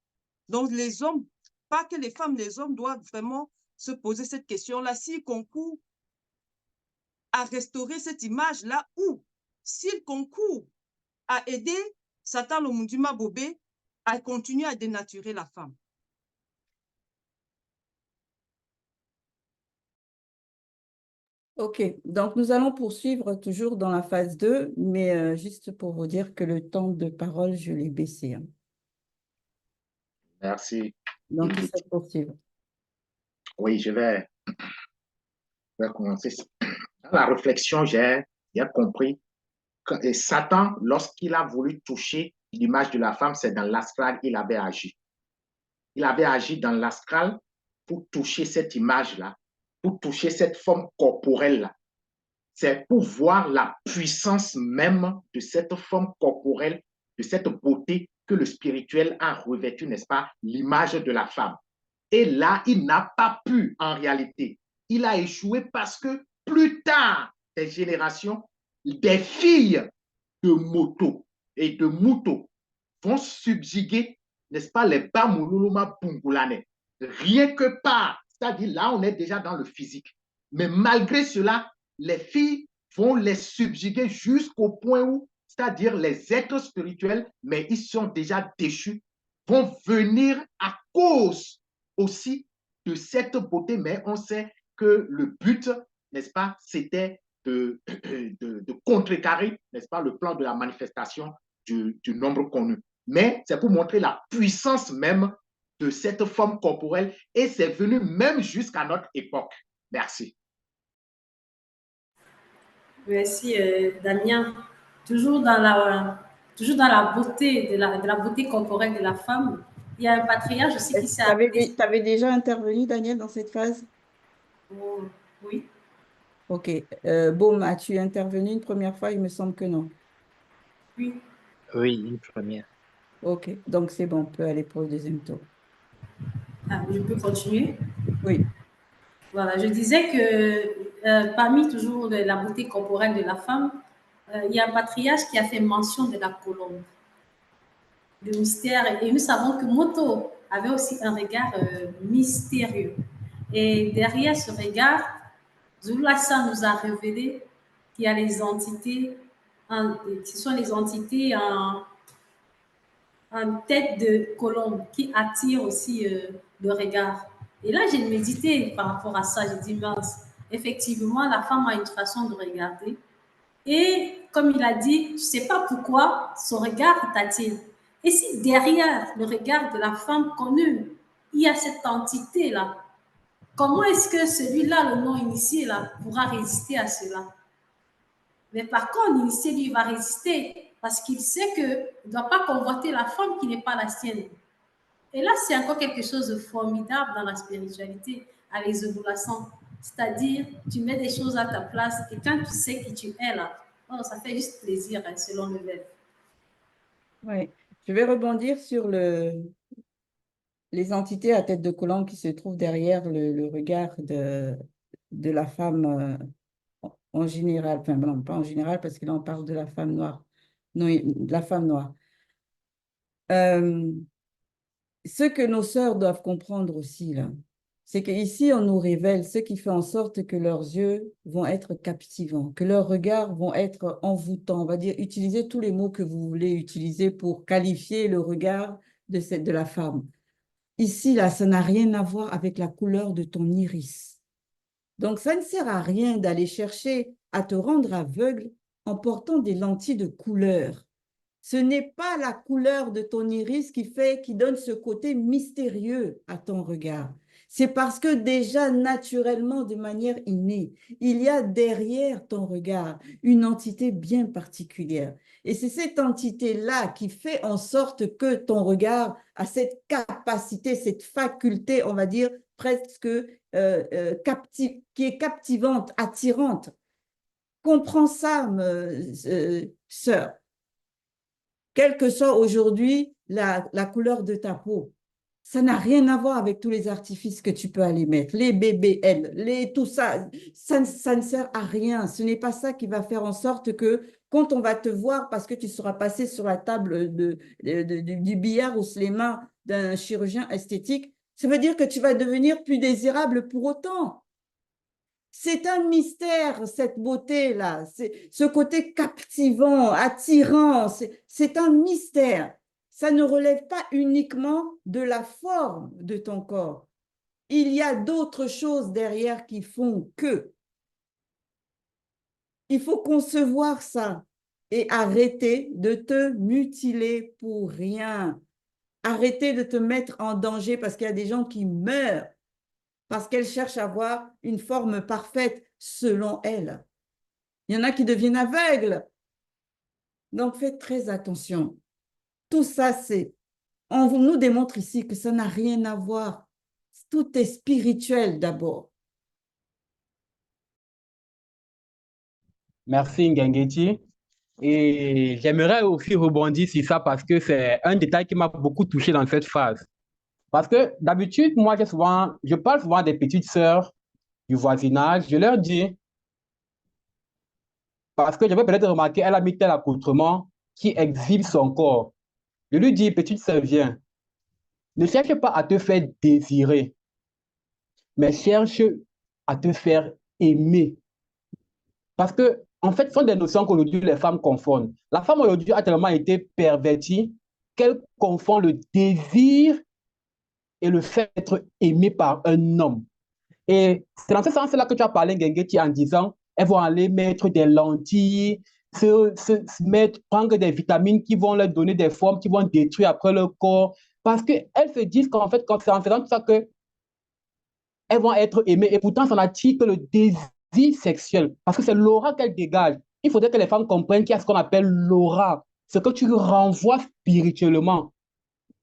Donc, les hommes, pas que les femmes, les hommes doivent vraiment se poser cette question-là, s'ils concourent à restaurer cette image-là ou s'ils concourent à aider Satan Lomundima Bobé à continuer à dénaturer la femme. Ok, donc nous allons poursuivre toujours dans la phase 2, mais juste pour vous dire que le temps de parole, je l'ai baissé. Hein. Merci. Donc, il se poursuit. Oui, je vais commencer. Dans la réflexion, j'ai compris que Satan, lorsqu'il a voulu toucher l'image de la femme, c'est dans l'astral il avait agi. Il avait agi dans l'astral pour toucher cette image-là, pour toucher cette forme corporelle-là. C'est pour voir la puissance même de cette forme corporelle, de cette beauté que le spirituel a revêtu, n'est-ce pas, l'image de la femme. Et là, il n'a pas pu, en réalité. Il a échoué parce que plus tard, des générations, des filles de moto et de mouto vont subjuguer, n'est-ce pas, les Bamululuma Bungulanais. Rien que par, c'est-à-dire là, on est déjà dans le physique. Mais malgré cela, les filles vont les subjuguer jusqu'au point où, c'est-à-dire les êtres spirituels, mais ils sont déjà déchus, vont venir à cause aussi de cette beauté, mais on sait que le but, n'est-ce pas, c'était de contrecarrer, n'est-ce pas, le plan de la manifestation du nombre connu. Mais c'est pour montrer la puissance même de cette forme corporelle et c'est venu même jusqu'à notre époque. Merci. Merci, Damien. Toujours dans la beauté, de la beauté corporelle de la femme, il y a un patriarche aussi qui s'est appelé... Tu avais déjà intervenu, Daniel, dans cette phase? Oui. Ok. Boum, as-tu intervenu une première fois? Il me semble que non. Oui. Oui, une première. Ok, donc c'est bon, on peut aller pour le deuxième tour. Ah, je peux continuer? Oui. Voilà, je disais que parmi toujours la beauté corporelle de la femme, il y a un patriarche qui a fait mention de la colombe, le mystère. Et nous savons que Moto avait aussi un regard mystérieux. Et derrière ce regard, Zulu Lassan nous a révélé qu'il y a les entités, ce sont les entités en tête de colombe qui attirent aussi le regard. Et là, j'ai médité par rapport à ça. J'ai dit, mince, effectivement, la femme a une façon de regarder. Et comme il a dit, je ne sais pas pourquoi son regard t'attire. Et si derrière le regard de la femme connue, il y a cette entité-là, comment est-ce que celui-là, le non-initié, là, pourra résister à cela? Mais par contre, l'initié, lui, va résister parce qu'il sait qu'il ne doit pas convoiter la femme qui n'est pas la sienne. Et là, c'est encore quelque chose de formidable dans la spiritualité, à les ovulations. C'est-à-dire, tu mets des choses à ta place et quand tu sais qui tu es là, oh, ça fait juste plaisir, hein, selon le verbe. Oui, je vais rebondir sur les entités à tête de colombe qui se trouvent derrière le regard de la femme en général. Enfin, non, pas en général, parce que là, on parle de la femme noire. Non, de la femme noire. Ce que nos sœurs doivent comprendre aussi, là, c'est qu'ici, on nous révèle ce qui fait en sorte que leurs yeux vont être captivants, que leurs regards vont être envoûtants. On va dire, utilisez tous les mots que vous voulez utiliser pour qualifier le regard de la femme. Ici, là, ça n'a rien à voir avec la couleur de ton iris. Donc, ça ne sert à rien d'aller chercher à te rendre aveugle en portant des lentilles de couleur. Ce n'est pas la couleur de ton iris qui donne ce côté mystérieux à ton regard. C'est parce que déjà naturellement, de manière innée, il y a derrière ton regard une entité bien particulière. Et c'est cette entité-là qui fait en sorte que ton regard a cette capacité, cette faculté, on va dire, presque qui est captivante, attirante. Comprends ça, sœur. Quelle que soit aujourd'hui la couleur de ta peau, ça n'a rien à voir avec tous les artifices que tu peux aller mettre, les BBL, tout ça, ça ne sert à rien. Ce n'est pas ça qui va faire en sorte que quand on va te voir, parce que tu seras passé sur la table du billard ou sur les mains d'un chirurgien esthétique, ça veut dire que tu vas devenir plus désirable pour autant. C'est un mystère, cette beauté-là, ce côté captivant, attirant, c'est un mystère. Ça ne relève pas uniquement de la forme de ton corps. Il y a d'autres choses derrière qui font que. Il faut concevoir ça et arrêter de te mutiler pour rien. Arrêter de te mettre en danger parce qu'il y a des gens qui meurent parce qu'elle cherche à avoir une forme parfaite selon elle. Il y en a qui deviennent aveugles. Donc, faites très attention. Tout ça, on nous démontre ici que ça n'a rien à voir. Tout est spirituel d'abord. Merci Ngengeti. Et j'aimerais aussi rebondir sur ça parce que c'est un détail qui m'a beaucoup touché dans cette phase. Parce que d'habitude, moi, je parle souvent des petites sœurs du voisinage. Je leur dis, parce que j'avais peut-être remarqué, elle a mis tel accoutrement qui exhibe son corps. Je lui dis, petite sœur, viens. Ne cherche pas à te faire désirer, mais cherche à te faire aimer. Parce que, en fait, ce sont des notions qu'aujourd'hui les femmes confondent. La femme aujourd'hui a tellement été pervertie qu'elle confond le désir et le fait d'être aimé par un homme. Et c'est dans ce sens-là que tu as parlé, Ngengeti, en disant elles vont aller mettre des lentilles, prendre des vitamines qui vont leur donner des formes, qui vont détruire après leur corps. Parce qu'elles se disent qu'en fait, c'est en faisant tout ça qu'elles vont être aimées. Et pourtant, ça n'attire que le désir sexuel. Parce que c'est l'aura qu'elles dégagent. Il faudrait que les femmes comprennent qu'il y a ce qu'on appelle l'aura. Ce que tu renvoies spirituellement.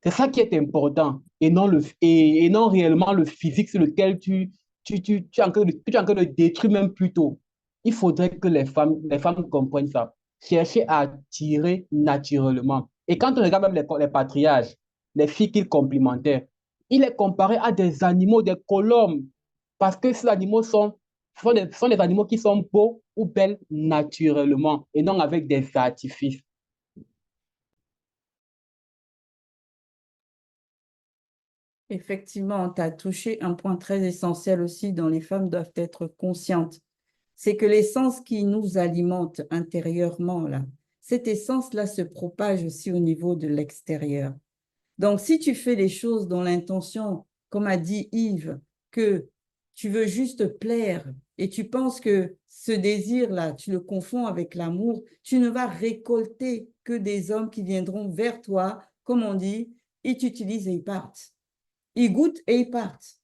C'est ça qui est important. Et non réellement le physique sur lequel tu es en train de détruire même plus tôt. Il faudrait que les femmes comprennent ça. Chercher à attirer naturellement. Et quand on regarde même les patriarches, les filles qu'ils complimentaient, il est comparé à des animaux, des colombes. Parce que ces animaux sont des animaux qui sont beaux ou belles naturellement et non avec des artifices. Effectivement, tu as touché un point très essentiel aussi dont les femmes doivent être conscientes. C'est que l'essence qui nous alimente intérieurement, là, cette essence-là se propage aussi au niveau de l'extérieur. Donc, si tu fais les choses dans l'intention, comme a dit Yves, que tu veux juste plaire et tu penses que ce désir-là, tu le confonds avec l'amour, tu ne vas récolter que des hommes qui viendront vers toi, comme on dit, ils t'utilisent et ils partent. Ils goûtent et ils partent.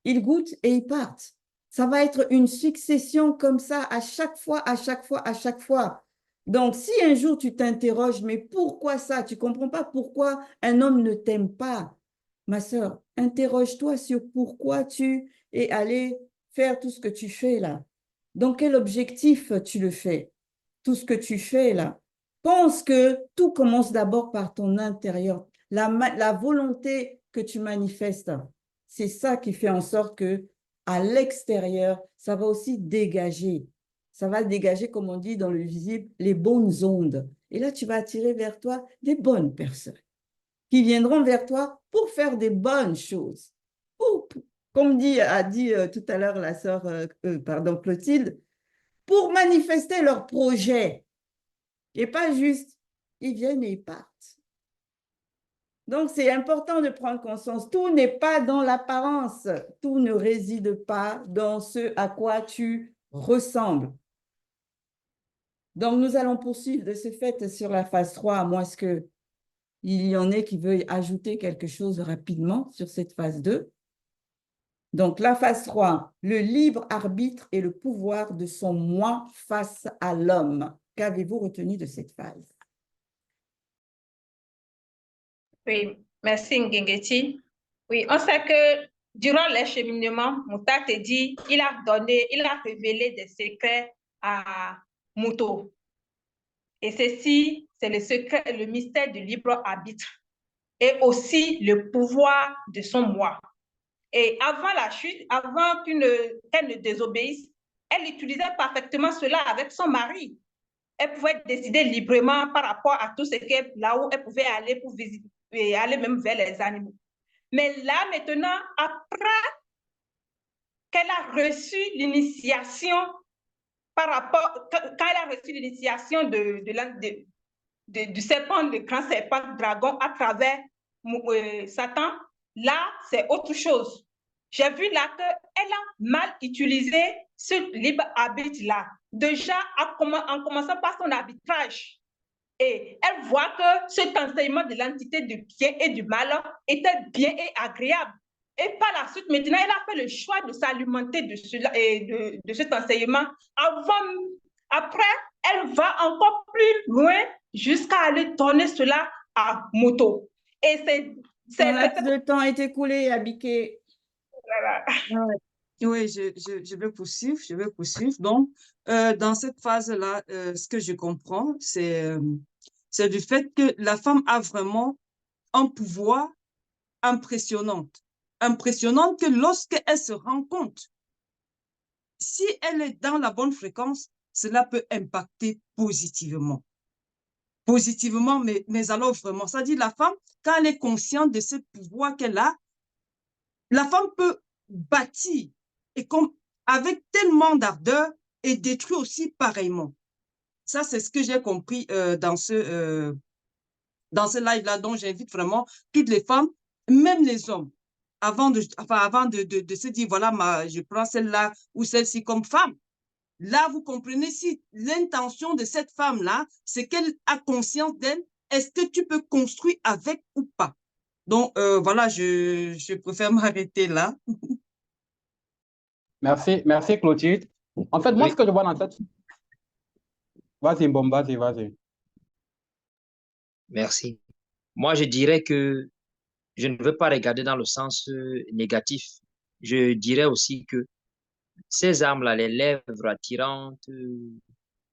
Ils goûtent et ils partent. Ça va être une succession comme ça à chaque fois, à chaque fois, à chaque fois. Donc, si un jour tu t'interroges, mais pourquoi ça? Tu ne comprends pas pourquoi un homme ne t'aime pas. Ma sœur, interroge-toi sur pourquoi tu es allé faire tout ce que tu fais là. Dans quel objectif tu le fais? Tout ce que tu fais là. Pense que tout commence d'abord par ton intérieur. La volonté que tu manifestes, c'est ça qui fait en sorte que à l'extérieur, ça va aussi dégager. Ça va dégager, comme on dit dans le visible, les bonnes ondes. Et là, tu vas attirer vers toi des bonnes personnes qui viendront vers toi pour faire des bonnes choses, comme a dit tout à l'heure la sœur, pardon, Clotilde, pour manifester leur projet. Et pas juste, ils viennent et ils partent. Donc, c'est important de prendre conscience. Tout n'est pas dans l'apparence. Tout ne réside pas dans ce à quoi tu ressembles. Donc, nous allons poursuivre de ce fait sur la phase 3, à moins qu'il y en ait qui veuillent ajouter quelque chose rapidement sur cette phase 2. Donc, la phase 3, le libre arbitre et le pouvoir de son moi face à l'homme. Qu'avez-vous retenu de cette phase? Oui, merci Ngengeti. Oui, on sait que durant les cheminements, Mouta te dit, il a révélé des secrets à Mouto. Et ceci, c'est le secret, le mystère du libre arbitre et aussi le pouvoir de son moi. Et avant la chute, avant qu'elle ne désobéisse, elle utilisait parfaitement cela avec son mari. Elle pouvait décider librement par rapport à tout ce qu'elle, là où elle pouvait aller pour visiter et aller même vers les animaux. Mais là, maintenant, après qu'elle a reçu l'initiation par rapport, quand elle a reçu l'initiation du serpent, le grand serpent dragon à travers Satan, là, c'est autre chose. J'ai vu là qu'elle a mal utilisé ce libre arbitre-là, déjà en commençant par son arbitrage. Et elle voit que cet enseignement de l'entité du bien et du mal était bien et agréable. Et par la suite, maintenant, elle a fait le choix de s'alimenter de cet enseignement. Après, elle va encore plus loin jusqu'à aller donner cela à Moto. Et Ton laps de temps est écoulé, Abiké. Oui, je vais poursuivre, Donc, dans cette phase-là, ce que je comprends, c'est du fait que la femme a vraiment un pouvoir impressionnant que lorsqu'elle se rend compte, si elle est dans la bonne fréquence, cela peut impacter positivement. Mais alors vraiment, ça dit la femme, quand elle est consciente de ce pouvoir qu'elle a, la femme peut bâtir et avec tellement d'ardeur et détruire aussi pareillement. Ça, c'est ce que j'ai compris dans ce live-là, dont j'invite vraiment toutes les femmes, même les hommes, avant de se dire, voilà, je prends celle-là ou celle-ci comme femme. Là, vous comprenez, si l'intention de cette femme-là, c'est qu'elle a conscience d'elle, est-ce que tu peux construire avec ou pas? Donc, voilà, je préfère m'arrêter là. Merci Clotilde. En fait, moi, ce que je vois dans cette... Vas-y, Mbom, vas-y. Merci. Moi, je dirais que je ne veux pas regarder dans le sens négatif. Je dirais aussi que ces armes-là, les lèvres attirantes,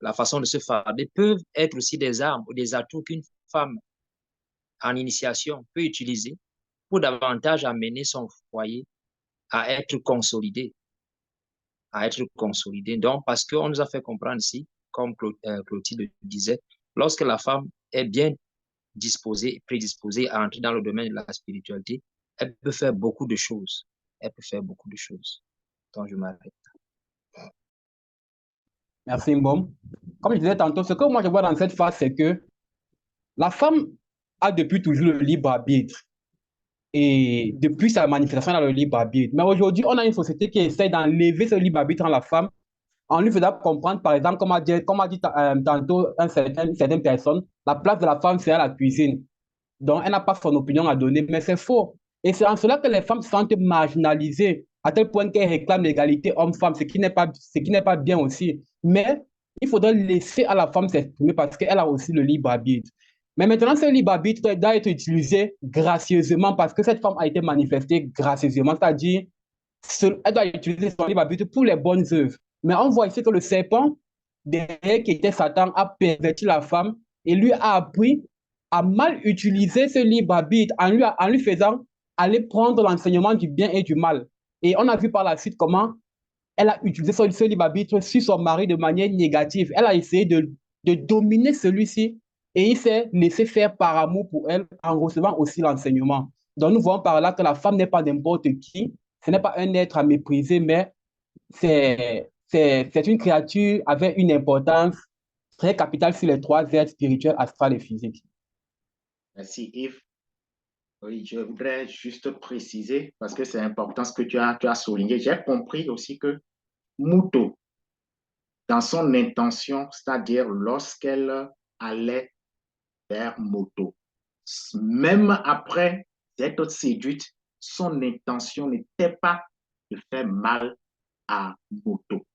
la façon de se farder, peuvent être aussi des armes ou des atouts qu'une femme en initiation peut utiliser pour davantage amener son foyer à être consolidé. Donc, parce qu'on nous a fait comprendre ici, comme Clotilde le disait, lorsque la femme est bien prédisposée à entrer dans le domaine de la spiritualité, elle peut faire beaucoup de choses. Donc, je m'arrête. Merci, Mbom. Comme je disais tantôt, ce que moi je vois dans cette phase, c'est que la femme a depuis toujours le libre arbitre. Et depuis sa manifestation dans le libre arbitre. Mais aujourd'hui, on a une société qui essaie d'enlever ce libre arbitre en la femme, en lui faisant comprendre, par exemple, comme a dit tantôt une certaine personne, la place de la femme, c'est à la cuisine. Donc, elle n'a pas son opinion à donner, mais c'est faux. Et c'est en cela que les femmes se sentent marginalisées, à tel point qu'elles réclament l'égalité homme-femme, ce qui n'est pas bien aussi. Mais il faudrait laisser à la femme s'exprimer parce qu'elle a aussi le libre arbitre. Mais maintenant, ce libre arbitre doit être utilisé gracieusement parce que cette femme a été manifestée gracieusement, c'est-à-dire elle doit utiliser son libre arbitre pour les bonnes œuvres. Mais on voit ici que le serpent, derrière qui était Satan, a perverti la femme et lui a appris à mal utiliser ce libre arbitre en lui faisant aller prendre l'enseignement du bien et du mal. Et on a vu par la suite comment elle a utilisé ce libre arbitre sur son mari de manière négative. Elle a essayé de dominer celui-ci et il s'est laissé faire par amour pour elle en recevant aussi l'enseignement. Donc nous voyons par là que la femme n'est pas n'importe qui. ce n'est pas un être à mépriser, mais c'est une créature avec une importance très capitale sur les trois êtres spirituels, astral et physique. Merci Yves. Oui, je voudrais juste préciser, parce que c'est important ce que tu as souligné. J'ai compris aussi que Muto, dans son intention, c'est-à-dire lorsqu'elle allait vers Moto, même après d'être séduite, son intention n'était pas de faire mal à Moto.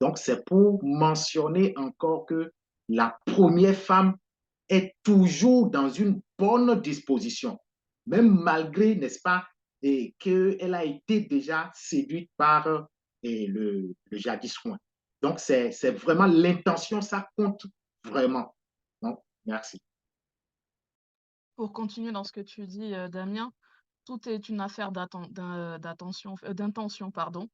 Donc, c'est pour mentionner encore que la première femme est toujours dans une bonne disposition, même malgré, n'est-ce pas, qu'elle a été déjà séduite par le jadis soin. Donc, c'est vraiment l'intention, ça compte vraiment. Donc, merci. Pour continuer dans ce que tu dis, Damien, tout est une affaire d'intention, pardon.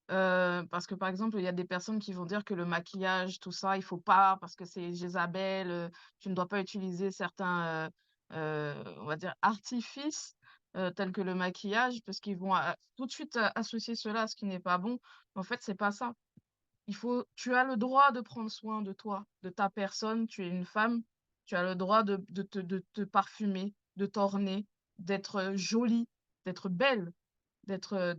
Parce que par exemple, il y a des personnes qui vont dire que le maquillage, tout ça, il faut pas parce que c'est Jézabel, tu ne dois pas utiliser certains, on va dire, artifices tels que le maquillage, parce qu'ils vont tout de suite associer cela à ce qui n'est pas bon. En fait, c'est pas ça. Tu as le droit de prendre soin de toi, de ta personne. Tu es une femme, tu as le droit de te parfumer, de t'orner, d'être jolie, d'être belle, d'être,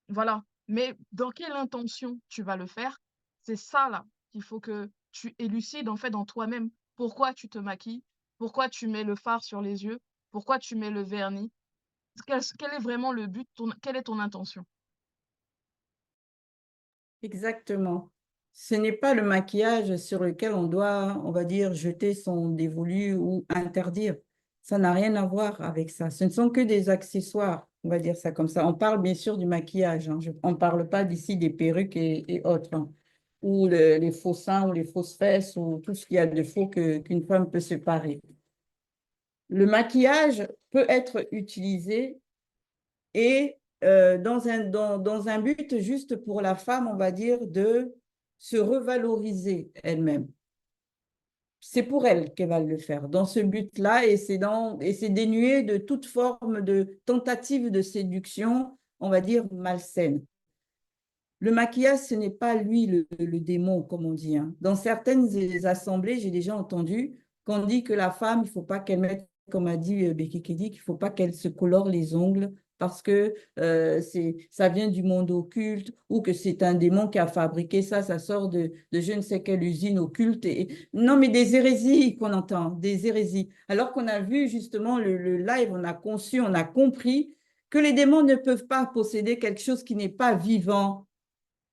voilà. Mais dans quelle intention tu vas le faire? C'est ça là qu'il faut que tu élucides en fait dans toi-même. Pourquoi tu te maquilles? Pourquoi tu mets le fard sur les yeux? Pourquoi tu mets le vernis? Quel est vraiment le but? Quelle est ton intention? Exactement. Ce n'est pas le maquillage sur lequel on doit, on va dire, jeter son dévolu ou interdire. Ça n'a rien à voir avec ça. Ce ne sont que des accessoires, on va dire ça comme ça. On parle bien sûr du maquillage, hein. On ne parle pas d'ici des perruques et autres, hein. Ou les faux seins ou les fausses fesses ou tout ce qu'il y a de faux qu'une femme peut se parer. Le maquillage peut être utilisé et dans un but juste pour la femme, on va dire, de se revaloriser elle-même. C'est pour elle qu'elle va le faire, dans ce but-là, et c'est dénué de toute forme de tentative de séduction, on va dire, malsaine. Le maquillage, ce n'est pas lui le démon, comme on dit, hein. Dans certaines assemblées, j'ai déjà entendu qu'on dit que la femme, il ne faut pas qu'elle mette, comme a dit Becky Kedi, qu'il ne faut pas qu'elle se colore les ongles parce que ça vient du monde occulte ou que c'est un démon qui a fabriqué ça, ça sort de je ne sais quelle usine occulte. Non, mais des hérésies qu'on entend, des hérésies. Alors qu'on a vu justement le live, on a conçu, on a compris que les démons ne peuvent pas posséder quelque chose qui n'est pas vivant.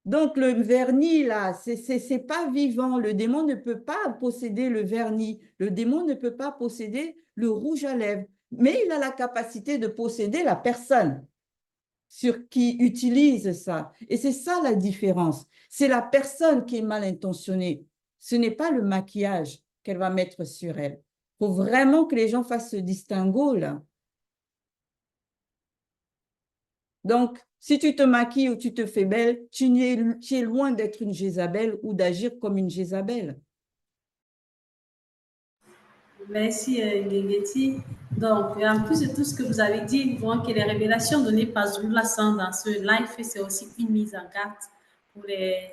Donc, le vernis, là, c'est pas vivant. Le démon ne peut pas posséder le vernis. Le démon ne peut pas posséder le rouge à lèvres. Mais il a la capacité de posséder la personne sur qui utilise ça. Et c'est ça la différence. C'est la personne qui est mal intentionnée. Ce n'est pas le maquillage qu'elle va mettre sur elle. Il faut vraiment que les gens fassent ce distinguo, là. Donc, si tu te maquilles ou tu te fais belle, tu es loin d'être une Jézabel ou d'agir comme une Jézabel. Merci, Ngengeti. Donc, en plus de tout ce que vous avez dit, nous voyons que les révélations données par Zulu-Lassan dans ce live, c'est aussi une mise en garde pour les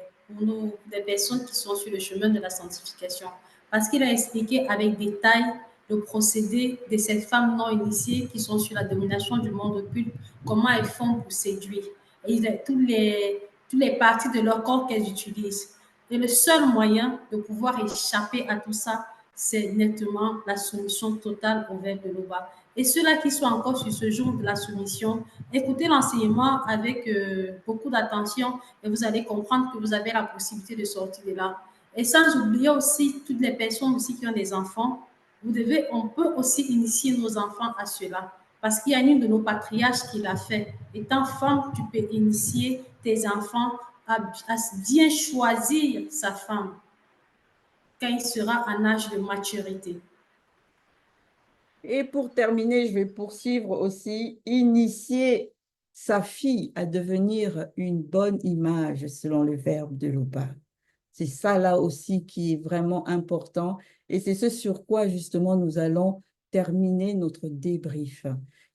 personnes qui sont sur le chemin de la sanctification. Parce qu'il a expliqué avec détail le procédé de ces femmes non initiées qui sont sur la domination du monde occulte, comment elles font pour séduire. Et toutes les parties de leur corps qu'elles utilisent. Et le seul moyen de pouvoir échapper à tout ça, c'est nettement la soumission totale au verbe de l'Oba. Et ceux-là qui sont encore sur ce jour de la soumission, écoutez l'enseignement avec beaucoup d'attention et vous allez comprendre que vous avez la possibilité de sortir de là. Et sans oublier aussi toutes les personnes aussi qui ont des enfants, on peut aussi initier nos enfants à cela. Parce qu'il y a une de nos patriarches qui l'a fait. Étant femme, tu peux initier tes enfants à bien choisir sa femme quand il sera en âge de maturité. Et pour terminer, je vais poursuivre aussi, initier sa fille à devenir une bonne image selon le verbe de l'Oba. C'est ça là aussi qui est vraiment important et c'est ce sur quoi justement nous allons terminer notre débrief.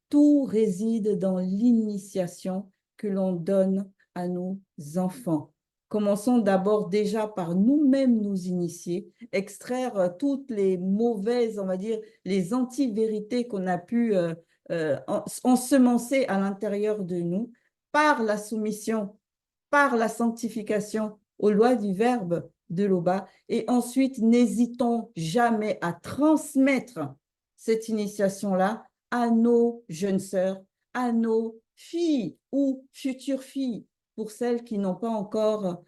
Tout réside dans l'initiation que l'on donne à nos enfants. Commençons d'abord déjà par nous-mêmes nous initier, extraire toutes les mauvaises, on va dire, les anti-vérités qu'on a pu ensemencer à l'intérieur de nous par la soumission, par la sanctification aux lois du Verbe de l'Oba. Et ensuite, n'hésitons jamais à transmettre cette initiation-là à nos jeunes sœurs, à nos filles ou futures filles, pour celles qui n'ont pas encore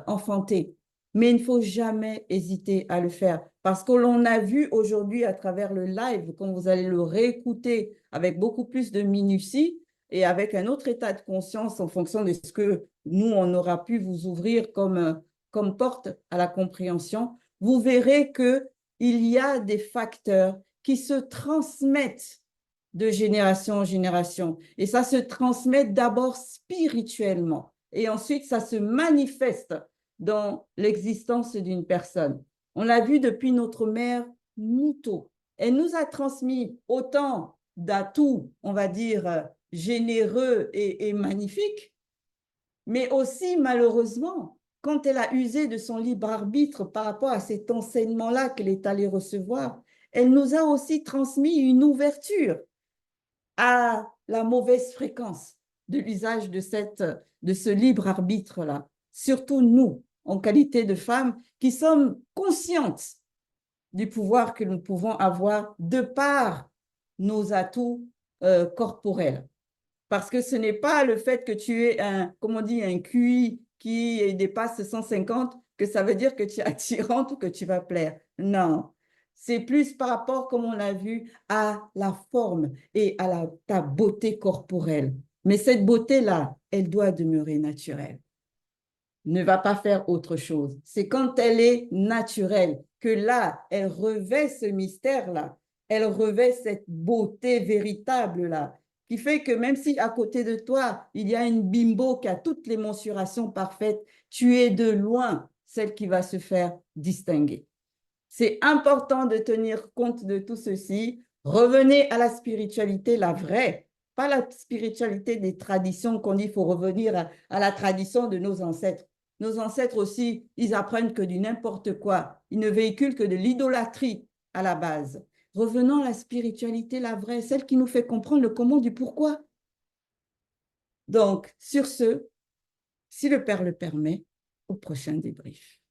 enfanté. Mais il ne faut jamais hésiter à le faire parce que l'on a vu aujourd'hui à travers le live, quand vous allez le réécouter avec beaucoup plus de minutie et avec un autre état de conscience en fonction de ce que nous, on aura pu vous ouvrir comme porte à la compréhension, vous verrez qu'il y a des facteurs qui se transmettent de génération en génération. Et ça se transmet d'abord spirituellement. Et ensuite, ça se manifeste dans l'existence d'une personne. On l'a vu depuis notre mère Mouto. Elle nous a transmis autant d'atouts, on va dire, généreux et magnifiques, mais aussi, malheureusement, quand elle a usé de son libre arbitre par rapport à cet enseignement-là qu'elle est allée recevoir, elle nous a aussi transmis une ouverture à la mauvaise fréquence de l'usage de ce libre arbitre-là. Surtout nous, en qualité de femmes, qui sommes conscientes du pouvoir que nous pouvons avoir de par nos atouts corporels. Parce que ce n'est pas le fait que tu aies comme on dit, un QI qui dépasse 150 que ça veut dire que tu es attirante ou que tu vas plaire. Non, c'est plus par rapport, comme on l'a vu, à la forme et à ta beauté corporelle. Mais cette beauté-là, elle doit demeurer naturelle. Ne va pas faire autre chose. C'est quand elle est naturelle que là, elle revêt ce mystère-là, elle revêt cette beauté véritable-là, qui fait que même si à côté de toi, il y a une bimbo qui a toutes les mensurations parfaites, tu es de loin celle qui va se faire distinguer. C'est important de tenir compte de tout ceci. Revenez à la spiritualité, la vraie, pas la spiritualité des traditions qu'on dit qu'il faut revenir à la tradition de nos ancêtres. Nos ancêtres aussi, ils apprennent que du n'importe quoi. Ils ne véhiculent que de l'idolâtrie à la base. Revenons à la spiritualité, la vraie, celle qui nous fait comprendre le comment du pourquoi. Donc, sur ce, si le Père le permet, au prochain débrief.